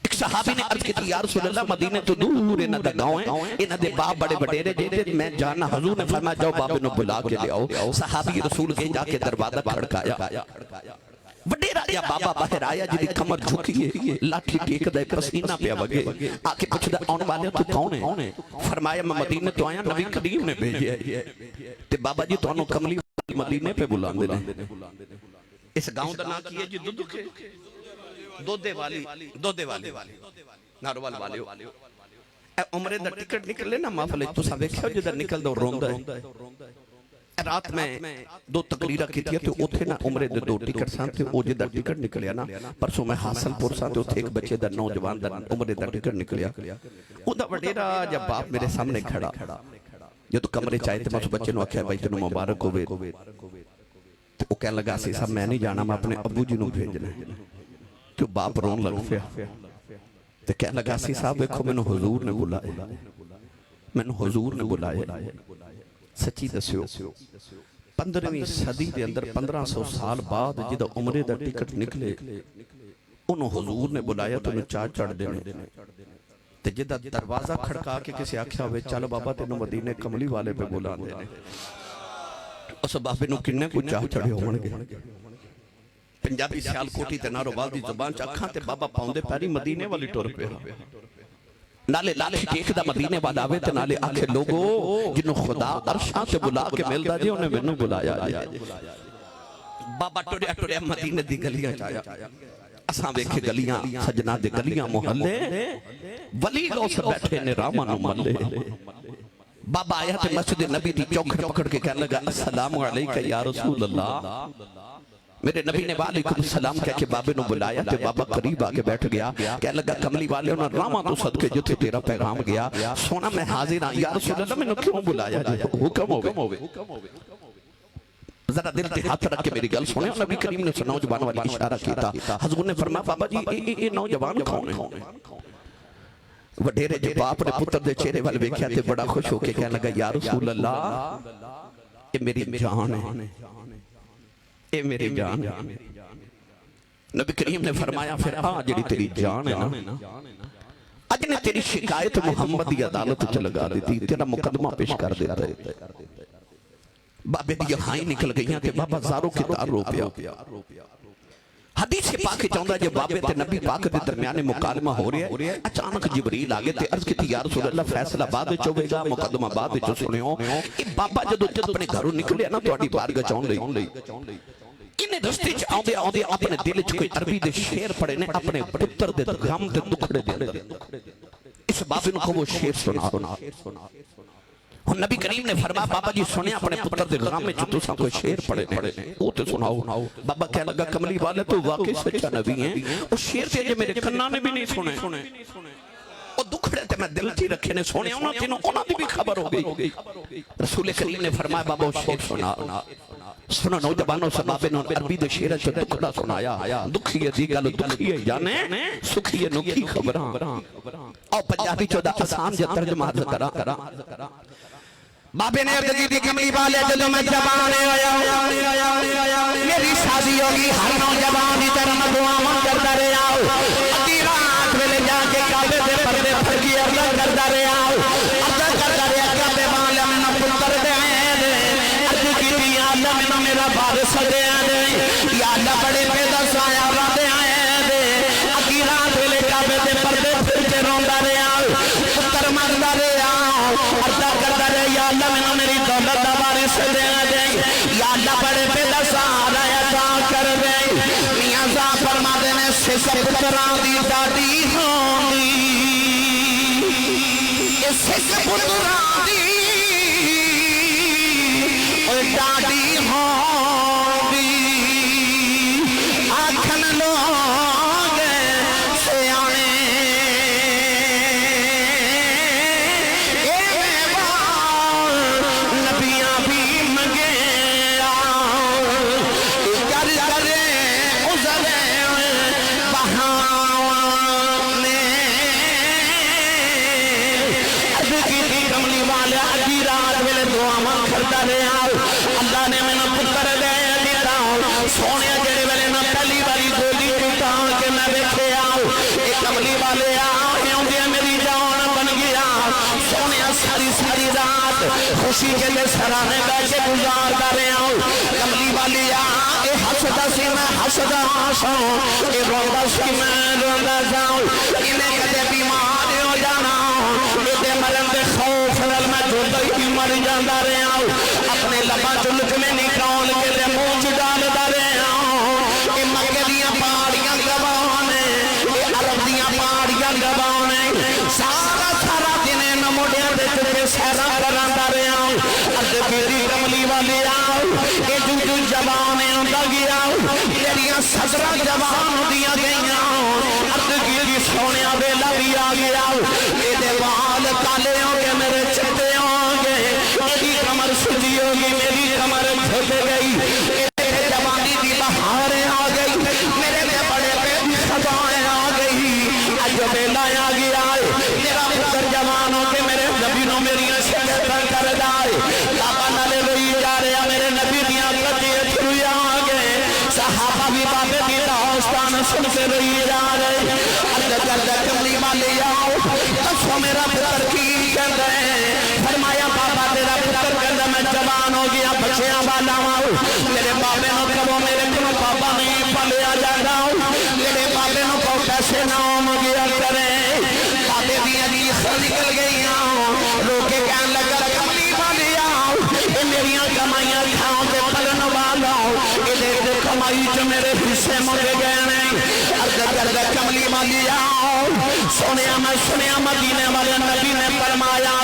ایک صحابی نے عرض کی تھی یا رسول اللہ مدینہ تو دور انہاں دا گاؤں ہے انہاں دے باپ بڑے بڑیرے جیتے میں جانا حضور نے فرمایا جاؤ باب نو بلا کے لے آؤ صحابی رسول کے جا کے دروازہ کھڑکایا وڈیرا یا بابا باہر آیا جی کمر جھکی ہے لاٹھی ٹیک دے پسینہ پہ وگے آکے پوچھدا آن والے تو کون ہے فرمایا میں مدینہ تو آیا نبی کریم نے بھیجا ہے تے بابا جی تانوں کملی مدینے پہ بلاندے نے اس گاؤں دا نام کی ہے جی ددکے دودے والی ناروال والے اے عمرے دا ٹکٹ نکلے نا محفل تو سا ویکھیا جدھر نکل دو روندا ہے رات میں دو تقریرہ کیتیا تے اوتھے نا عمرے دے دو ٹکٹ سان تے او جدا ٹکٹ نکلیا نا پرسوں میں حاصل پور سان تے اوتھے ایک بچے دا نوجوان دا عمرے دا ٹکٹ نکلیا او دا وڈیرا جب باپ میرے سامنے کھڑا جو تو کمرے چاہے تے میں اس بچے نو آکھیا بھائی تینوں مبارک ہوے تے او کہنے لگا سی صاحب میں نہیں جانا میں اپنے ابو جی نو بھیجنا ہے تے باپ رون لگ پیا تے کہنے لگا سی صاحب دیکھو مینوں حضور نے بلایا مینوں حضور نے بلایا سچی دسیو 15ویں صدی دے اندر 1500 سال بعد جدہ عمرے دا ٹکٹ نکلے انہوں حضور نے بلایا تو انہوں چاہ چڑھ دینے تے جدہ دروازہ کھڑکا کے کسی آکھیا ہوئے چلو بابا تینوں مدینے کملی والے پہ بلا دینے اس بابے نو کنے کو چاہ چڑھے ہونگے پنجابی سیال کوٹی تے نارو والدی زبان چاکھاں تے بابا پاؤندے پیری مدینے والی ٹور پہ نالے لالے ٹیک دا مدینے والا آوے تے نالے آکھے لوگو جنہوں خدا عرشاں تے بلا کے مل دا جی انہیں منوں بلایا جائے بابا ٹوڑیا ٹوڑیا مدینے دی گلیاں چایا اساں ویکھے گلیاں سجنہ دے گلیاں محلے ولی لو سے بیٹھے نے رامانو ملے بابا آیا تے مسجد نبی دی چوکھٹ پکڑ کے کہنے لگا السلام علیکہ یا رسول اللہ میرے نبی نے وعلیکم السلام کہہ کے بابے نو بلایا تے بابا قریب آکے بیٹھ گیا کہنے لگا کملی والے انہوں راما تو صدقے جو تھے تیرا پیغام گیا سونا میں حاضر ہاں یا رسول اللہ میں نے کیوں بلایا جائے حکم ہوئے ذرا دل تے ہاتھ رکھ کے میری گل سنے نبی کریم نے نوجوان والی اشارہ کیتا حضور نے فرمایا بابا جی یہ نوجوان کون ہے وڈیرے جو باپ نے پتر دے چہرے والے ویکھیا تے بڑا خوش ہو کے کہنے لگا یا رسول اللہ یہ میری جان ہے اے میری جان ہے نبی کریم نے فرمایا پھر جڑی تیری جان ہے نا اج نے تیری شکایت محمد دی عدالت چ لگا دیتی تیرا مقدمہ پیش کر دیتا ہے بابے دی ہائیں نکل گئیاں کہ بابا زاروں کے تار رو پیا حدیث پاک چاہتا ہے جب بابے تے نبی پاک دے درمیانے مکالمہ ہو رہا ہے اچانک جبریل آگے تے عرض کی یا رسول اللہ فیصلہ بعد چوبے گا مقدمہ بعد چو سنے ہو بابا جدو اپنے گھروں نکلے نا تو اڈی بارگاہ چون لئی انہیں رستے آؤں اپنے دل چ کوئی عربی دے شیر پڑے نے اپنے پتر دے غم دے دکھڑے دے اس بابے نو کو وہ شیر سنا نبی کریم نے فرمایا بابا جی سنے اپنے پتر دے غم میں چھتو ساں کوئی شیر پڑے نے وہ تے سناؤ بابا کہہ لگا کملی والے تو واقعی سچا نبی ہیں اس شیر تے مجھے میرے کنہ نے بھی نہیں سنے وہ دکھڑے تے میں دل چی رکھے نے سنے انہوں دی بھی خبر ہو گئی رسول کریم نے فرمایا بابا وہ شیر سنا نوجوانوں سے بابے نے عربی دے شیرہ چھو دکھڑا سنایا دکھیے دی گل دکھیے جانے سکھیے نکی خبراں اور پنجابی چودہ آسان جا ترجمہ کرا بابے نے عرض کی کملی والے جدو میں جبانے آیا میری شادی ہوگی ہر نوجوان کی طرح دعاواں کرتا رہا ادھی رات ویلے جا کے کعبے دے پردے پھر کی عرض کرتا رہا عرض کرتا رہا کعبے والے میں پتر دے عرض کی یا اللہ میں میرا وارث دے یا اللہ بڑے پیدا سایہ دے ادھی رات ویلے کعبے دے پردے پھر کے روندا رہا پتر مردا رہا عرض کرتا رہا یا اللہ میں میری دولت دا وارث دے یا اللہ بڑے پیدا سارا عطا کر دے میاں صاحب فرما دے نے سس پتراں دی دادی ہوندی سس پتراں دی او دادی ہوندی آکھن لوگ سیانے اللہ نے میں پتر دے دیتا سونے جڑے ویلے میں پہلی باری گولی ٹوٹا کہ میں دیکھے ایک کملی والے آئے میری جان بن گیا سونے ساری رات خوشی کے لئے سرانے بیٹھے گزارتا رہا کملی والی اے ہسدا سی میں ہسدا ساؤں اے روندا سی میں روندا جاؤں انہیں کدے بیمار ہو جانا میرے مرن دے خوف نال میں جھولتا ہی مر جاتا رہا اپنے لبا چلک میں نکال کے لے منہ چ ڈالتا رہا اے مکے دیاں پہاڑیاں گوانے اے عرب دیاں پہاڑیاں گوانے سارا دن نموڑیاں دے چلے سیرا کراندا رہا عرض کیتی کملی والی آؤ اے جو جوانیں ہوندا گیا تیریاں صدراں جوان ہوندیاں گئیاں عرض کی سونیا ویلا بھی آ گیا اے دے وال کالے ہو کے میرے چٹے ہوں گے میری کمر سجی ہوگی میری کمر جھک گئی اے جوانی دی بہاریں آ گئی میرے میں بڑے بے خدائیں آ گئی اج ویلا آ گیا میرا پتر جوان ہو کے میرے نبی نو میری شکایتاں کر جائے بابا نالے وہی جا رہا میرے نبی دیاں کٹیاں تھروی آ گئے صحابہ بھی بابے دی داستان سن کے رہی جا رہے عرض کر کملی والے آؤ دسو میرا پتر کی کہندا ہے فرمایا بابا تیرا پتر کہندا میں جوان ہو گیا بچیاں والا ہوں میرے بابے نو کہو میرے کو بابا نہیں پالیا جاندا میرے بابے نو کو پیسے نہ مگیا کرے بابے دیاں دی نکل گئیاں رو کے کہن لگا کملی والے آؤ اے میریاں کمائیاں کھاؤ تے پلن والا اے دے کمائی جو میرے حصے مگے گئے نہیں عرض کردہ کملی والی آؤ سونیا میں سنیا مدینے والے نبی نے فرمایا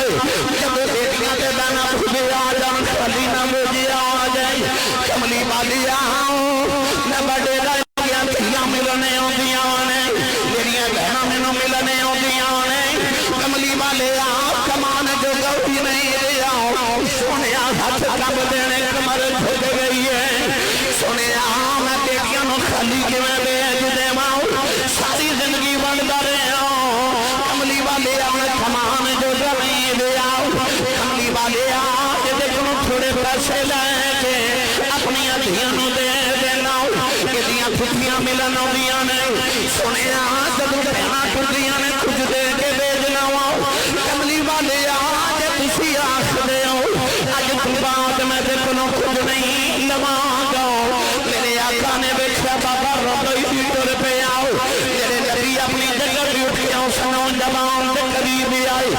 جب بیٹیاں تے دانا بھوبے آ جان خالی نہ مجھے آ جائے کملی والی آؤ میں بڑے رہیاں تھیاں ملنے ہوندیاں نے میریاں بہناں مینوں ملنے ہوندیاں نے کملی والے آؤ کمان جو گوی نہیں لے آؤ سونیا ہاتھ کب دینے کمر جھک گئی ہے سونیا میں بیٹیاں نو خالی کے میں بیج دے ماؤ ساری زندگی بندا رہا کملی والے آؤ کمان جو گوی لے آؤ کملی والے آؤ جدے کو تھوڑے پیسے لے کے اپنی دھیاں نو دے دینا کہ دیاں پھٹیاں ملن ہوندیاں نے سونیا جدوں بہناں ٹردیاں نے کچھ دے کے بھیجنا کملی والے آج تسی آخدے ہو اج تو بعد میں دیکھنوں کچھ نہیں لواں گا میرے آقا نے بیٹھا بابا رضی ٹر پہ آؤ میرے نبی اپنی جگہ بھی اٹھیا اس نوجوان کے قریب آئے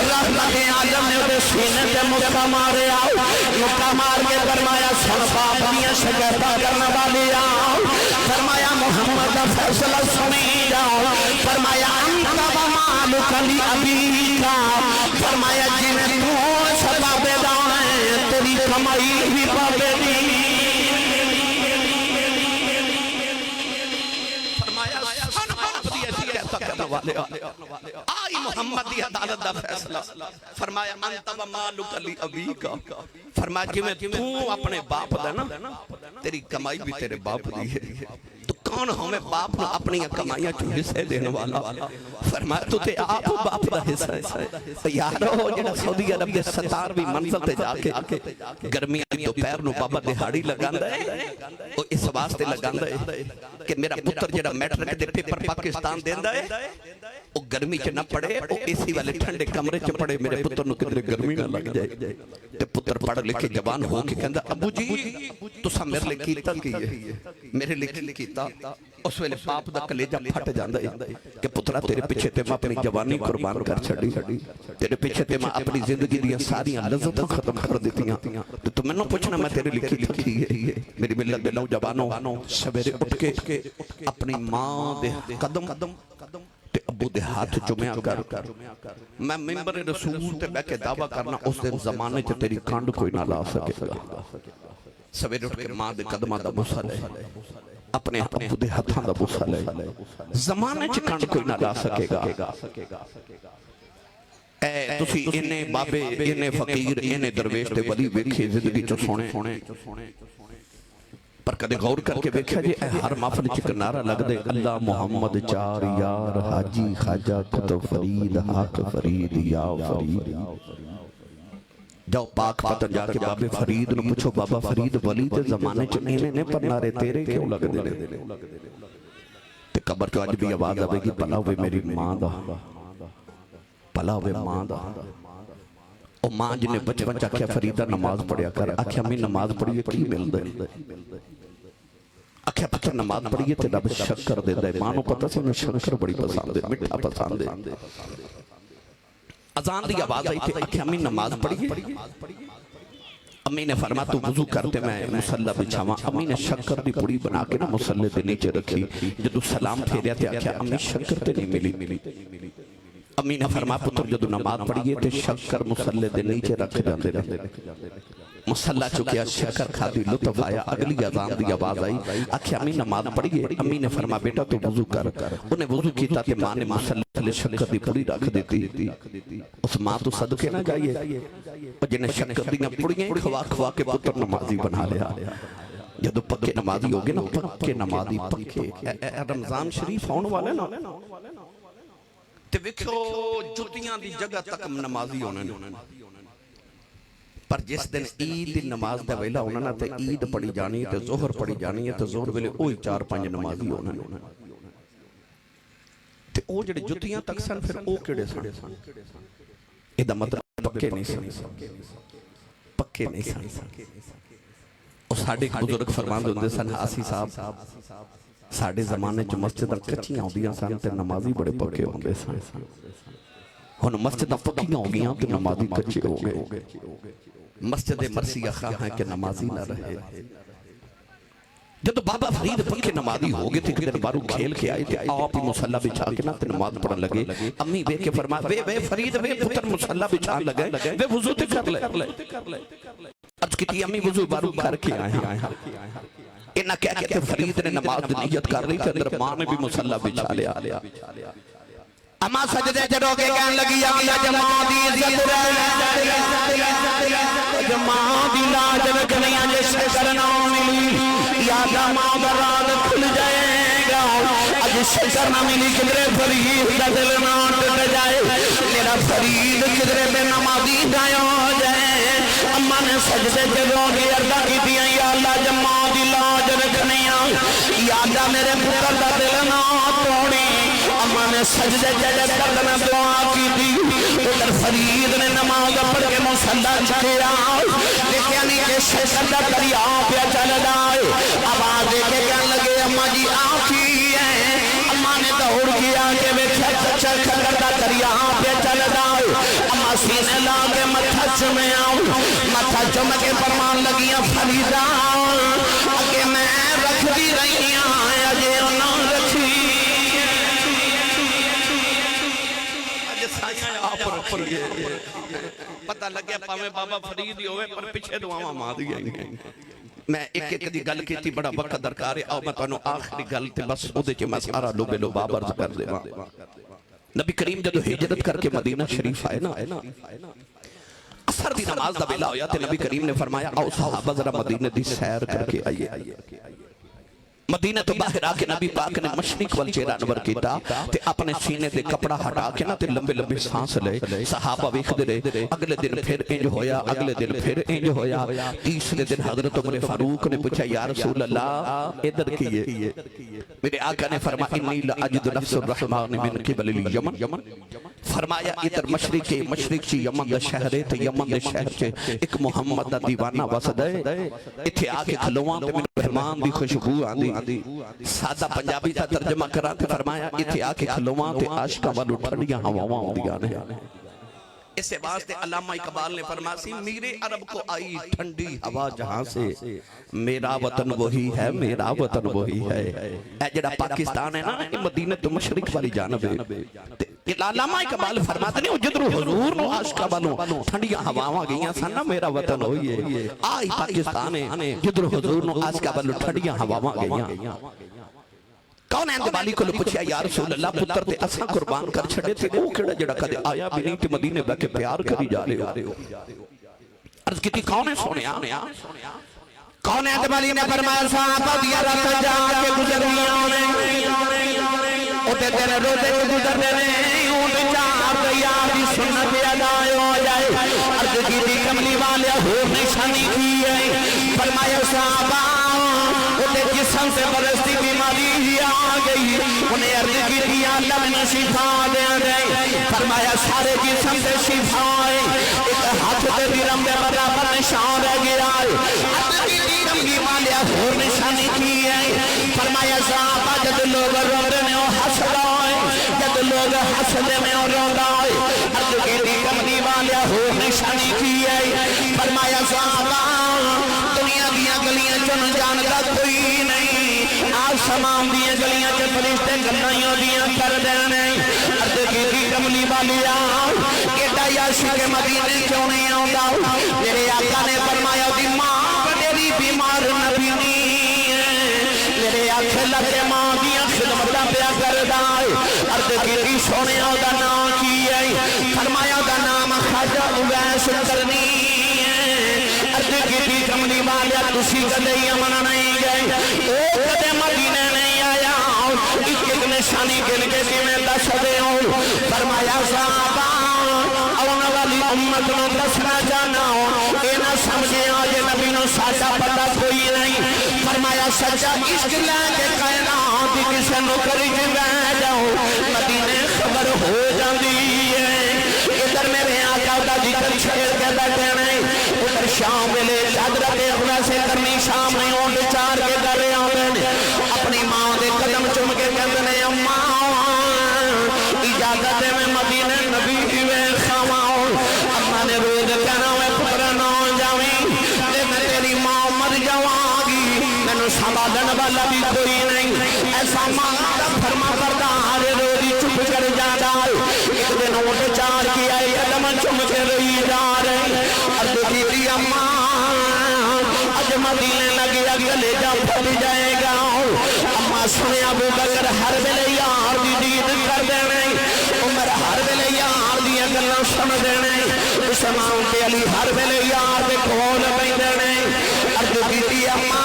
رحمت عالم نے اسے سینے سے مکہ مارے آؤ مکہ مار کے فرمایا سن باپ دیاں شکایتاں کرنے والی آؤ فرمایا محمد کا فیصلہ سنی جاؤ فرمایا انت ومالک لابیک فرمایا جنہیں تو سبب دائیں تیری کمائی بھی بابے دی فرمایا سن باپ دی شکایتاں کرنے والے آئی محمد دی عدالت دا فیصلہ فرمایا انت ومالک لابیک فرمایا جنہیں تو اپنے باپ دا نا تیری کمائی بھی تیرے باپ دی ہے تو کون ہمیں باپ نہ اپنی کمائیاں جو حصے دینے والا فرمایا تو تے آپ باپ دا حصہ ہے یارو جنہ سعودی عرب دے 17ویں منزل تے جا کے گرمیاں تو پیر نو بابا دہاڑی لگاندا ہے او اس واسطے لگاندا ہے کہ میرا پتر جڑا میٹرک دے پیپر پاکستان دیندا ہے او گرمی چ نہ پڑے او اسی والے ٹھنڈے کمرے چ پڑے میرے پتر نو کدھر گرمی نہ لگ جائے تے پتر پڑھ لکھ کے جوان ہو کے کہندا ابو جی تساں میرے لئی کیتا کی ہے میرے لئی کیتا اس ویلے باپ دا کلیجہ پھٹ جاندا ہے کہ پترا تیرے پیچھے تے میں اپنی جوانی قربان کر چھڈی تیرے پیچھے تے میں اپنی زندگی دیاں ساریاں لذتاں ختم کر دتیاں تو میں نو پوچھنا میں تیرے لئی کی ہے میری ملت دے نوجوانوں سویرے اٹھ کے اپنی ماں دے قدم تے ابو دے ہاتھ چومیا کر میں ممبر رسول تے بیٹھ کے دعویٰ کرنا اس دن زمانے چ تیری کانڈ کوئی نہ لا سکے گا سویرے اٹھ کے ماں دے قدماں دا بوسہ لے اپنے ابو دے ہاتھاں دا بوسہ لے زمانے چ کانڈ کوئی نہ لا سکے گا اے تسی انہیں بابے انہیں فقیر انہیں درویش تے ولی ویکھے زندگی چ سونے پر کدے غور کر کے بیکھا جی ہر محفل چ نعرہ لگ دے اللہ محمد چار یار حاجی خواجہ کتب فرید حق فرید یا فرید جاؤ پاک پتن جا کے بابے فرید نو پوچھو بابا فرید ولی تے زمانے چ نے پر نعرے تیرے کیوں لگ دے تے قبر تو اج بھی آواز آوے گی بھلا ہوئے میری ماں دا بھلا ہوئے ماں دا او ماں جنہیں بچپن چاکیا فریدہ نماز پڑھیا کر آکھیا میں نماز پڑھیے کی مل دے آکھیا پتر نماز پڑھیے تے رب شکر دے دے ماں نو پتہ سے انہیں شکر بڑی پسند ہے مٹھا پسند ہے اذان دی آواز آئی تھی آکھیا میں نماز پڑھیے امی نے فرما تو وضو کرتے میں مسلح بچھاواں امی نے شکر دی پڑی بنا کے نا مسلح دے نیچے رکھی جدو سلام پھیریا تے آکھیا امی شکر تے نہیں ملی امی نے فرما پتر جدو نماز پڑھیے تے شکر مسلح دے نیچے رکھ جاندے رہے مسلح چکیا شکر کھادی لطف آیا اگلی اذان دی آواز آئی آکھے امی نماز پڑھیے امی نے فرما بیٹا تو وضو کر انہیں وضو کیتا تے ماں نے مسلح لے شکر دی پڑی رکھ دیتی اس ماں تو صدقے نہ جائیے جنہیں شکر دیاں پڑیاں کھوا کھوا کے پتر نمازی بنا لیا جدو پکے نمازی ہوگے نا پکے نمازی پکے رمضان شریف آن والے نا تے وکھو جتیاں دی جگہ تک نمازی ہونے پر جس دن عید نماز دا ویلا ہونا نا تے عید پڑھی جانی ہے تے ظہر پڑھی جانی ہے تے ظہر ویلے اوہی 4-5 نمازی ہونا تے او جڑے جتیاں تک سن پھر او کیڑے سن ایدہ مطلب پکے نہیں سن پکے نہیں سن او ساڑھے بزرگ فرمان ہوندے سن آسی صاحب ساڑھے زمانے جو مسجد کچیاں ہو دیاں سن تے نمازی بڑے پکے ہوندے سن ہن مسجد پکیاں ہو گیاں تے نمازی کچے ہو گئے مسجد مرثیہ خواہ ہے کہ نمازی نہ رہے جب بابا فرید پکے نمازی ہو گئے تھے کہ دن بارو کھیل کے آئے تھے آپ ہی مسلح بچھا کے نا تے نماز پڑھن لگے امی بے کے فرما وے فرید وے پتر مسلح بچھا لگے وے وضو تے کر لے عرض کی تھی امی وضو بارو کر کے آئے انہا کہہ کے فرید نے نماز نیت کر لی کہ اندر ماں نے بھی مسلح بچھا لیا اما سجدے جڑو کے کہن لگی یا جماعت دی عزت رہے جماعت دی لاج رکھنیاں جیسے کرنا ملی یا جماعت رات کھل جائے گا اج شکر نہ ملی کدرے فرید دا دل نہ ٹوٹ جائے میرا فرید کدرے بے نمازی جایا ہو جائے اما نے سجدے جڑو کے عرضہ کی دیا یا اللہ جماعت دی لاج رکھنیاں یا اللہ میرے پتر دا دل نہ توڑی اما نے سجدے جڑے کرنا دعا کی دی ادھر فرید نے نماز پڑھ کے مسلح چکیا دیکھیا نیچے شکر دا دریا پہ چل جائے آواز دے کے کہنے لگے اما جی آنکھی ہے اما نے دوڑ کیا کہ وہ شکر دا دریا پہ چل جائے اما سینے لا کے متھا چمے آؤں متھا چم کے فرمان لگیاں فریدہ کہ میں رکھ دی رہی ہوں اجے انہوں رکھی پتہ لگیا پاویں بابا فرید ہی ہوئے پر پچھے دعاواں ماں دی گئیں میں ایک دی گل کیتی بڑا وقت درکار ہے آؤ میں تانوں آخری گل تے بس او دے چ میں سارا لوبے لباب عرض کر دیواں نبی کریم جدو ہجرت کر کے مدینہ شریف آئے نا اثر دی نماز دا ویلا ہویا تے نبی کریم نے فرمایا آؤ صحابہ ذرا مدینہ دی سیر کر کے آئیے مدینہ تو باہر آکے نبی پاک نے مشرق والچیرہ انور کیتا تے اپنے سینے دے کپڑا ہٹا کے نا تے لمبے لمبے سانس لے صحابہ ویکھ دے اگلے دن پھر انج ہویا اگلے دن پھر انج ہویا تیسرے دن حضرت عمر فاروق نے پوچھا یا رسول اللہ ادھر کیے میرے آقا نے فرمایا انی لاجد نفس الرحمن من قبل الیمن فرمایا ادھر مشرق چی یمن دا شہر ہے تے یمن دے شہر چے ایک محمد دا دیوانہ وسد ہے اتھے آکے کھلواں تے من مہمان دی خوشبو آندی سادہ پنجابی تا ترجمہ کرا تے فرمایا اتھے آکے کھلواں تے عاشقاں والو ٹھنڈیاں ہواواں ہوندیاں نے اس واسطے علامہ اقبال نے فرمایا میرے عرب کو آئی ٹھنڈی ہوا جہاں سے میرا وطن وہی ہے میرا وطن وہی ہے اے جڑا پاکستان ہے نا یہ مدینہ تو مشرق والی جانب ہے علامہ اقبال فرماتے ہیں جدر حضور نو عاشقاں والوں ٹھنڈیاں ہواواں گئیاں سن نا میرا وطن وہی ہے آئی پاکستان ہے جدر حضور نو عاشقاں والوں ٹھنڈیاں ہواواں گئیاں کون ہے والی کو پوچھیا یا رسول اللہ پتر تے اساں قربان کر چھڑے تھے او کیڑا جڑا کدے آیا بھی نہیں تے مدینے بیٹھ کے پیار کری جا رہے ہو عرض کیتی کون ہے سونیا کون ہے والی نے فرمایا صحابہ دیا رات جا کے گزریاں نے او تے تیرے روزے گزرنے نے اونٹ چار یار دی سنت ادا ہو جائے عرض کیتی کملی والے ہو نشانی کی ہے فرمایا صحابہ جسم سے برستی بیماری آ گئی انہیں عرض کی دیا اللہ میں شفا دے گئی فرمایا سارے جسم سے شفا آئے ایک ہاتھ دے دیرم دے برابر نشان رہ گیا عرض کی دیرم کی مالیا ہو نشانی کی ہے فرمایا صحابہ جد لوگ روڑے میں ہنس رہے جد لوگ ہنسنے میں روڑا عرض کی دیرم کی مالیا ہو نشانی کی ہے فرمایا صحابہ دنیا دیا گلیاں چن جانتا کوئی نہیں آسمان دیا گلیاں کے فرشتے گنائیوں دیا کر دینے عرض کی کملی والیا ایڈا یاشی کے مدینے کیوں نہیں آؤں میرے آقا نے فرمایا سونے دا نام کی ہے؟ فرمایا دا نام خواجہ اویس کرنی ہے۔ عرض کی کملی والیا تسی کدے یمن نہیں گئے، او کدے مدینے نہیں آیا، ایک نشانی گن کے میں دس دے ہوں۔ فرمایا صحابہ آنے والی امت میں دسنا جانا ہوں، اے نہ سمجھے آج نبی نو ساچا پتہ کوئی نہیں۔ فرمایا سچا عشق لے کے کائنات کسے نو کری جائے جاؤ مدینے خبر ہو جاندی ہے۔ ادھر میرے آقا دا ذکر چھیڑ کے بیٹھے نہیں، ادھر شام ملے حضرت اویس کرنی شام نہیں اونڈ چار کے گھرے آنے اپنی ماں دے قدم چم کے کہتے ہیں اماں اجازت میں مدینے نبی وے خواہوں۔ اماں نے روز کہنا میں پتر نہ جاویں، لیکن تیری ماں مر جاواں گی، میں نے سنبھالن والا بھی کوئی نہیں۔ ایسا ماں کا فرما بردار روزی چپ کر جاتا ہے۔ ایک دن اونٹ چار کی آئی قدم چم کے رہی جا رہے، عرض کی اماں اج مدینے لگی گلے جا پھٹ جائے گا۔ اماں سنے ابو بکر ہر ویلے یار دی دید کر دینے، عمر ہر ویلے یار دی گلاں سن دینے، عثمان تے علی ہر ویلے یار دے کول پئی دینے۔ عرض کیتی اماں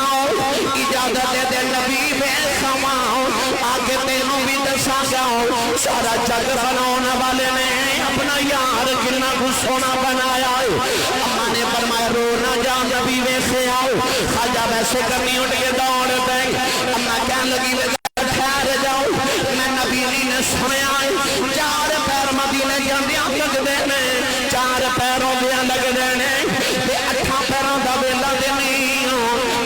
اجازت دے نبی بے خواہوں آگے تینوں بھی دسا جاؤ، سارا جگ بناؤن والے نے اپنا یار کتنا کچھ سونا بنایا ہے۔ اماں نے فرمایا رو نہ جا نبی ویسے آؤ۔ خواجہ ویسے کرنی اٹھ کے دوڑ پئی، اماں کہنے لگی ٹھہر جاؤ، میں نبی نے سنیا ہے چار پیر مدینے جاندیاں لگ دینے، چار پیروں دیاں لگ دینے، تے اٹھاں پیروں دا ویلا دینی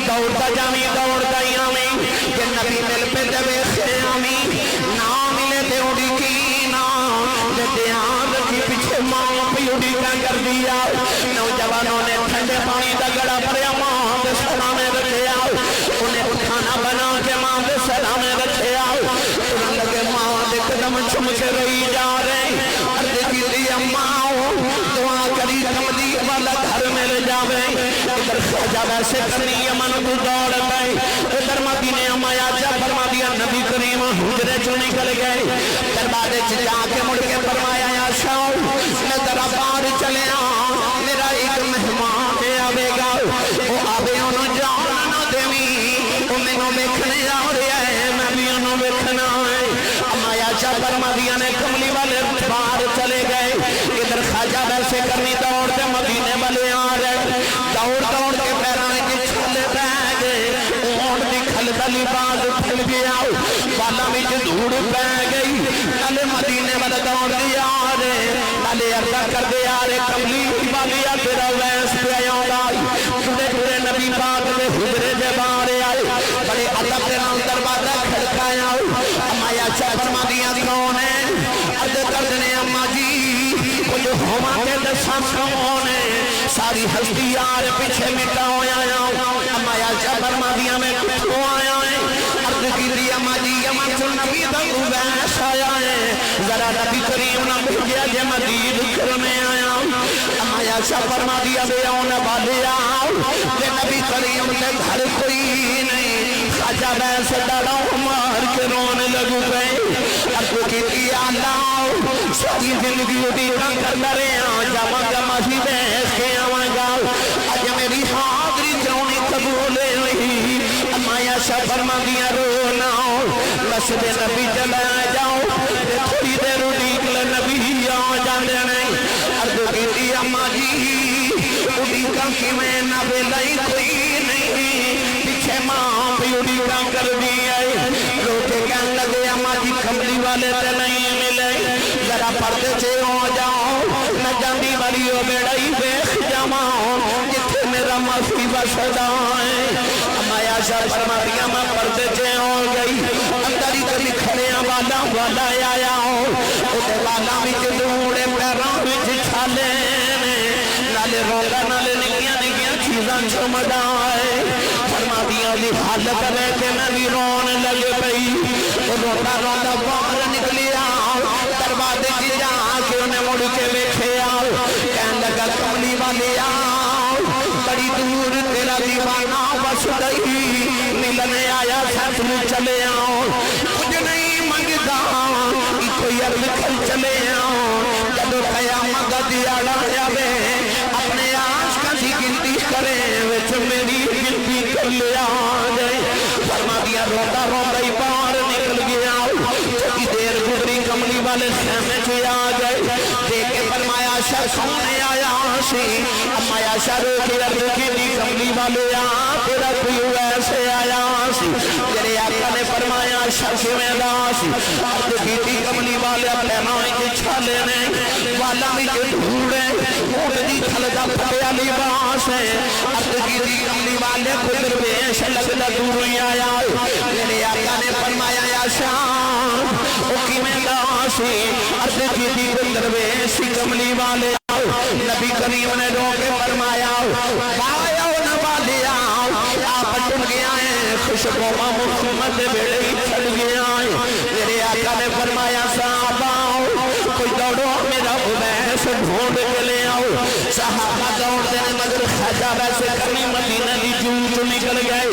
دوڑتا جاویں دوڑتا آویں، کہ نبی مل پہ تے ویسے آویں، نہ ملے تے اڑی کی نا تے دھیان رکھی پیچھے ماں پہ اڑی کر دیا۔ نوجوانوں نے ٹھنڈے پانی دا گڑا بھریا ماں دے سلامے رکھے آؤ، انہیں کھانا بنا کے ماں دے سلامے رکھے آؤ، انہیں لگے ماں دے قدم چم کے رہی جا رہے۔ عرض کی اماں دعا کری کملی والا گھر مل جاوے۔ ادھر خواجہ ویسے کرنی یمن کو دوڑ پئے، ادھر مدینے امایا جا فرما دیا نبی کریم حجرے چوں نکل گئے، دروازے چ جا کے مڑ کے فرمایا یا شاؤ میں ذرا باہر چلے میرا ایک مہمان آئے گا، وہ آوے انہوں جان نہ دیویں، وہ مینوں ویکھنے آ رہا ہے میں بھی انہوں ویکھنا ہے۔ امایا جا فرما دیا نے کملی والے باہر چلے گئے، ادھر خواجہ ویسے کرنی دوڑ کے مدینے والے آ رہے، دوڑ دوڑ کے پیرانے کے چھلے پہ گئے، اونٹ دی کھلتا لباس پھل گیا، بالا میں دھوڑ پہ گئی، نالے مدینے والے دوڑ دیا آ رہے، نالے عرضہ کر دیا رہے کملی والیا تیرا ویس پہ آئی، پورے پورے نبی پاک میں حجرے جے بارے آئے، بڑے عدب دے نام دروازہ کھڑکایا، امایا چا فرما دیا کون ہے؟ عرض کر دینے اماں جی کچھ ہوا کے دساں کون ہے؟ ساری ہستی یار پیچھے مٹا ہویا امایا چا فرما دیا میں کچھو آیا ہے۔ عرض کی دی اماں جی اماں چنکی دنگو ویس آیا ہے، ذرا نبی کریم نہ بھیجیا جے مدید کرنے آیا۔ امایا چا فرما دیا بے آن والے آؤ، کہ نبی کریم کے گھر کوئی نہیں، خواجہ ویس ڈاڑوں مار کے رونے لگو گئے۔ عرض کی دی آلاؤ ساری زندگی اٹھی کر لرے جاواں گا ماہی بیس کے آواں گا، آج میری حاضری کیونی قبول ہوئی۔ امایا شاہ فرما دیا رونا مسجد نبی چلا جاؤ، تھوڑی دیر اڑیک لے نبی آ جانے نہیں۔ عرض کی دی اماں جی اڑیکاں کی میں نہ بلائی کوئی نہیں، پیچھے ماں بھی اڑیکاں کر دی آئے، روٹے کہنے لگے اماں جی کملی والے تے نہیں ملے، ذرا پردے سے ہو جاؤ، نہ جاندی والی ہو بیڑائی بیخ جاؤں جتھے میرا معافی بسدا ہے۔ امایا شاہ فرما دیا میں پردے سے ہو گئی، اندر ہی کبھی کھڑیاں والا والا آیا ہوں، اتے والا بھی جلوڑے پیروں بھی چھالے نالے روگا نالے نکیاں نکیاں چیزاں چمڑا ہے۔ فرما دیا دی حالت رہ کے میں بھی رون لگ پئی، روتا روتا باہر نکلیا، دروازے کی جا کے انہیں مڑ کے بیٹھے آؤ، کہنے لگا کملی والے آؤ، بڑی دور تیرا دیوانہ بس گئی، ملنے آیا ساتھ میں چلے آؤ، کچھ نہیں منگتا کوئی عرض جو میری گنتی کر لیا جائے فرما دیا روتا روتا ہی باہر نکل گیا چکی دیر گزری کملی والے خیمے سے آ گئے دیکھ کے فرمایا شر سونے آیا سی اما عائشہ رو کے عرض کی دی کملی والے تیرا کوئی ویسے آیا سی تیرے آقا نے فرمایا شر میں دا سی عرض کی دی کملی والے پہنائیں کے چھالے نے والا میں کے دھوڑے اوڑ دی تھلدہ پھٹیا لباس ہے عرض کی دی کملی والے خدر بیش لگتا دور ہی آیا میرے آقا نے فرمایا عائشہ اوکی میں دا سی عرض کی دی خدر بیش کملی والے نبی کریم نے رو کے فرمایا بایا نوالیا آپ ٹن گیا ہے خوشبو محمد بیڑے چھڑ گیا ہے میرے آقا نے فرمایا صحابہ کوئی دوڑو میرا عبیس ڈھونڈ کے لے آؤ صحابہ دوڑ دینے مگر خجا ویسے کرنی مدینہ دی جو نکل گئے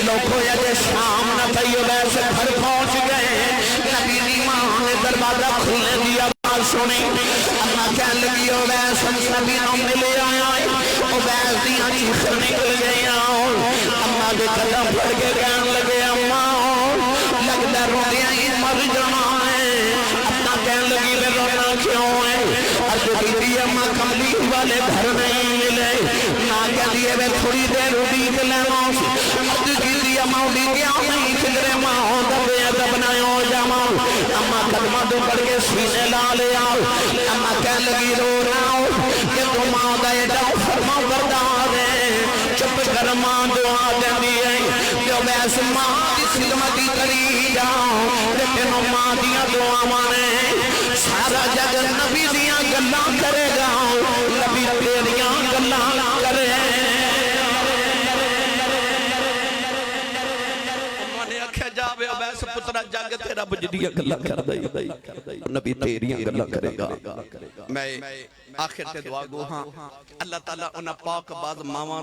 لوگوں یا جے شام نہ تھی عبیس گھر پہنچ گئے نبی نیمان نے دروازہ کھلنے دیا سنی اللہ کہنے لگی عبیس نبی نام ملے آیا عبیس دیاں چیخر نکل گئی اللہ دے قدم پڑھ کے کہنے لگے اماں لگتا روڑیاں ہی مر جانا ہے اللہ کہنے لگی میں رونا کیوں ہے عرض دیتی اماں کملی والے گھر نہیں ملے نہ کہہ دیئے میں تھوڑی دیر روڑی کے لینا عرض دیتی اماں اڑی گیا نہیں فکرے ماں دبے ادب نہ ہو جاما اماں قدمہ دو پڑھ کے سینے لا لے آؤ اماں کہنے لگی رو رہا ہوں کہ تم آدھے جاؤ فرما بردار ہے چپ کر ماں دعا دے دیئے جو بیس ماں کی خدمتی کری جاؤ لیکن ماں دیا دعا مانے سارا جگ نبی دیا گلہ کرے گا نبی تیریاں گلہ کرے جاوے عبیس پترہ جاگ تیرا بجدیہ گلہ کر دائی نبی تیریاں گلہ کرے گا میں آخر تے دعا گو ہاں اللہ تعالیٰ انہا پاک باز ماما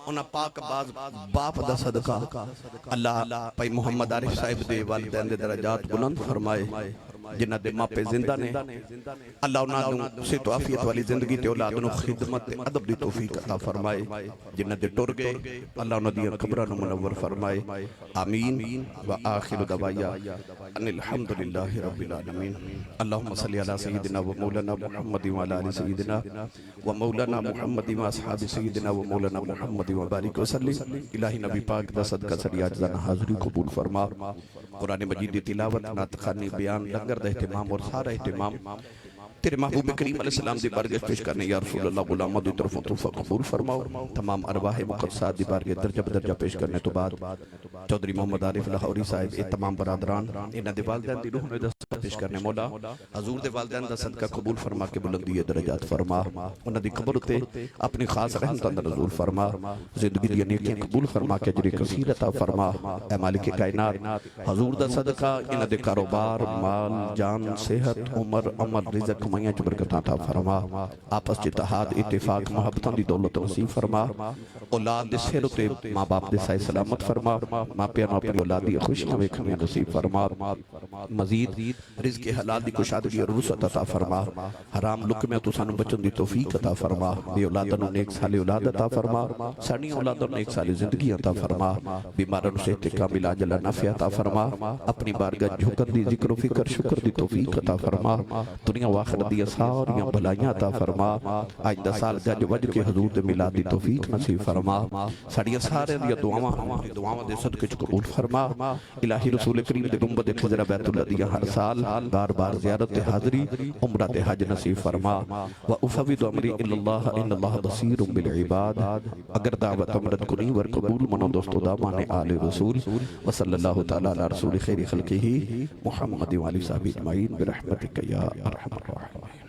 انہا پاک باز باپ دا صدقہ اللہ پائی محمد عارف صاحب دے والدین دے درجات بلند فرمائے جنہ دے ماں پہ زندہ نے اللہ انہا سے تو عافیت والی زندگی تے اولاد انہوں خدمت عدب دی توفیق عطا فرمائے جنہ دے ٹر گئے اللہ انہوں دیا قبران منور فرمائے آمین و آخر دعوایا ان الحمدللہ رب العالمین اللہم صلی علی سیدنا و مولانا محمد و علی سیدنا و مولانا محمد و اصحاب سیدنا و مولانا محمد و بارک وسلم الہی نبی پاک دا صدقہ سری آجزان حاضری قبول فرما قرآن مجید تلاوت ناتخانی بیان لنگر دا اہتمام اور سارا اہتمام تیرے محبوب کریم علیہ السلام دی بارگاہ پیش کرنے یا رسول اللہ غلامہ دی طرف طرف قبول فرماؤ تمام ارواح مقدسات دی بارگاہ درجہ بدرجہ پیش کرنے تو بعد چودھری محمد عارف لاہوری صاحب اے تمام برادران انہاں دے والدین دی روح نے دست پیش کرنے مولا حضور دے والدین دا صدقہ قبول فرما کے بلندی درجات فرما انہاں دی قبر تے اپنی خاص رحمت اندر نزول فرما زندگی دی نیکیاں قبول فرما کے اجر کثیر عطا فرما اے مالک کائنات حضور دا صدقہ انہاں دے کاروبار مال جان صحت عمر عمل رزق میاں چ برکت عطا فرما آپس چ اتحاد اتفاق محبتاں دی دولت نصیب فرما اولاد دے سہل تے ماں باپ دے صحیح سلامت فرما ماں پیاں نو اپنی اولاد دی خوشیاں ویکھنیاں نصیب فرما مزید رزق حلال دی کشادگی اور وسعت عطا فرما حرام لقمے تو سانو بچن دی توفیق عطا فرما بے اولاداں نو نیک سال اولاد عطا فرما سانی اولاداں نو نیک سال زندگی عطا فرما بیماراں نو صحت کامل عاجل نافع عطا فرما اپنی بارگاہ جھکن دی ذکر و فکر شکر دی توفیق عطا فرما دنیا و آخرت دی ساریاں بھلائیاں عطا فرما آئندہ سال گج وج کے حضور دے میلاد دی توفیق نصیب فرما ساڑیاں سارے دیا دعاواں دے صدقے چ قبول فرما الہی رسول کریم دے گنبد خضرہ بیت اللہ دیا ہر سال بار بار زیارت حاضری عمرہ دے حج نصیب فرما و افوض امری الی اللہ ان اللہ بصیر بالعباد اگر دعوت امرت کنی ور قبول منو دوستو دامان آل رسول و صلی اللہ تعالی علی رسول خیر خلقہ محمد و علی صحابہ اجمعین برحمتک یا ارحم الراحمین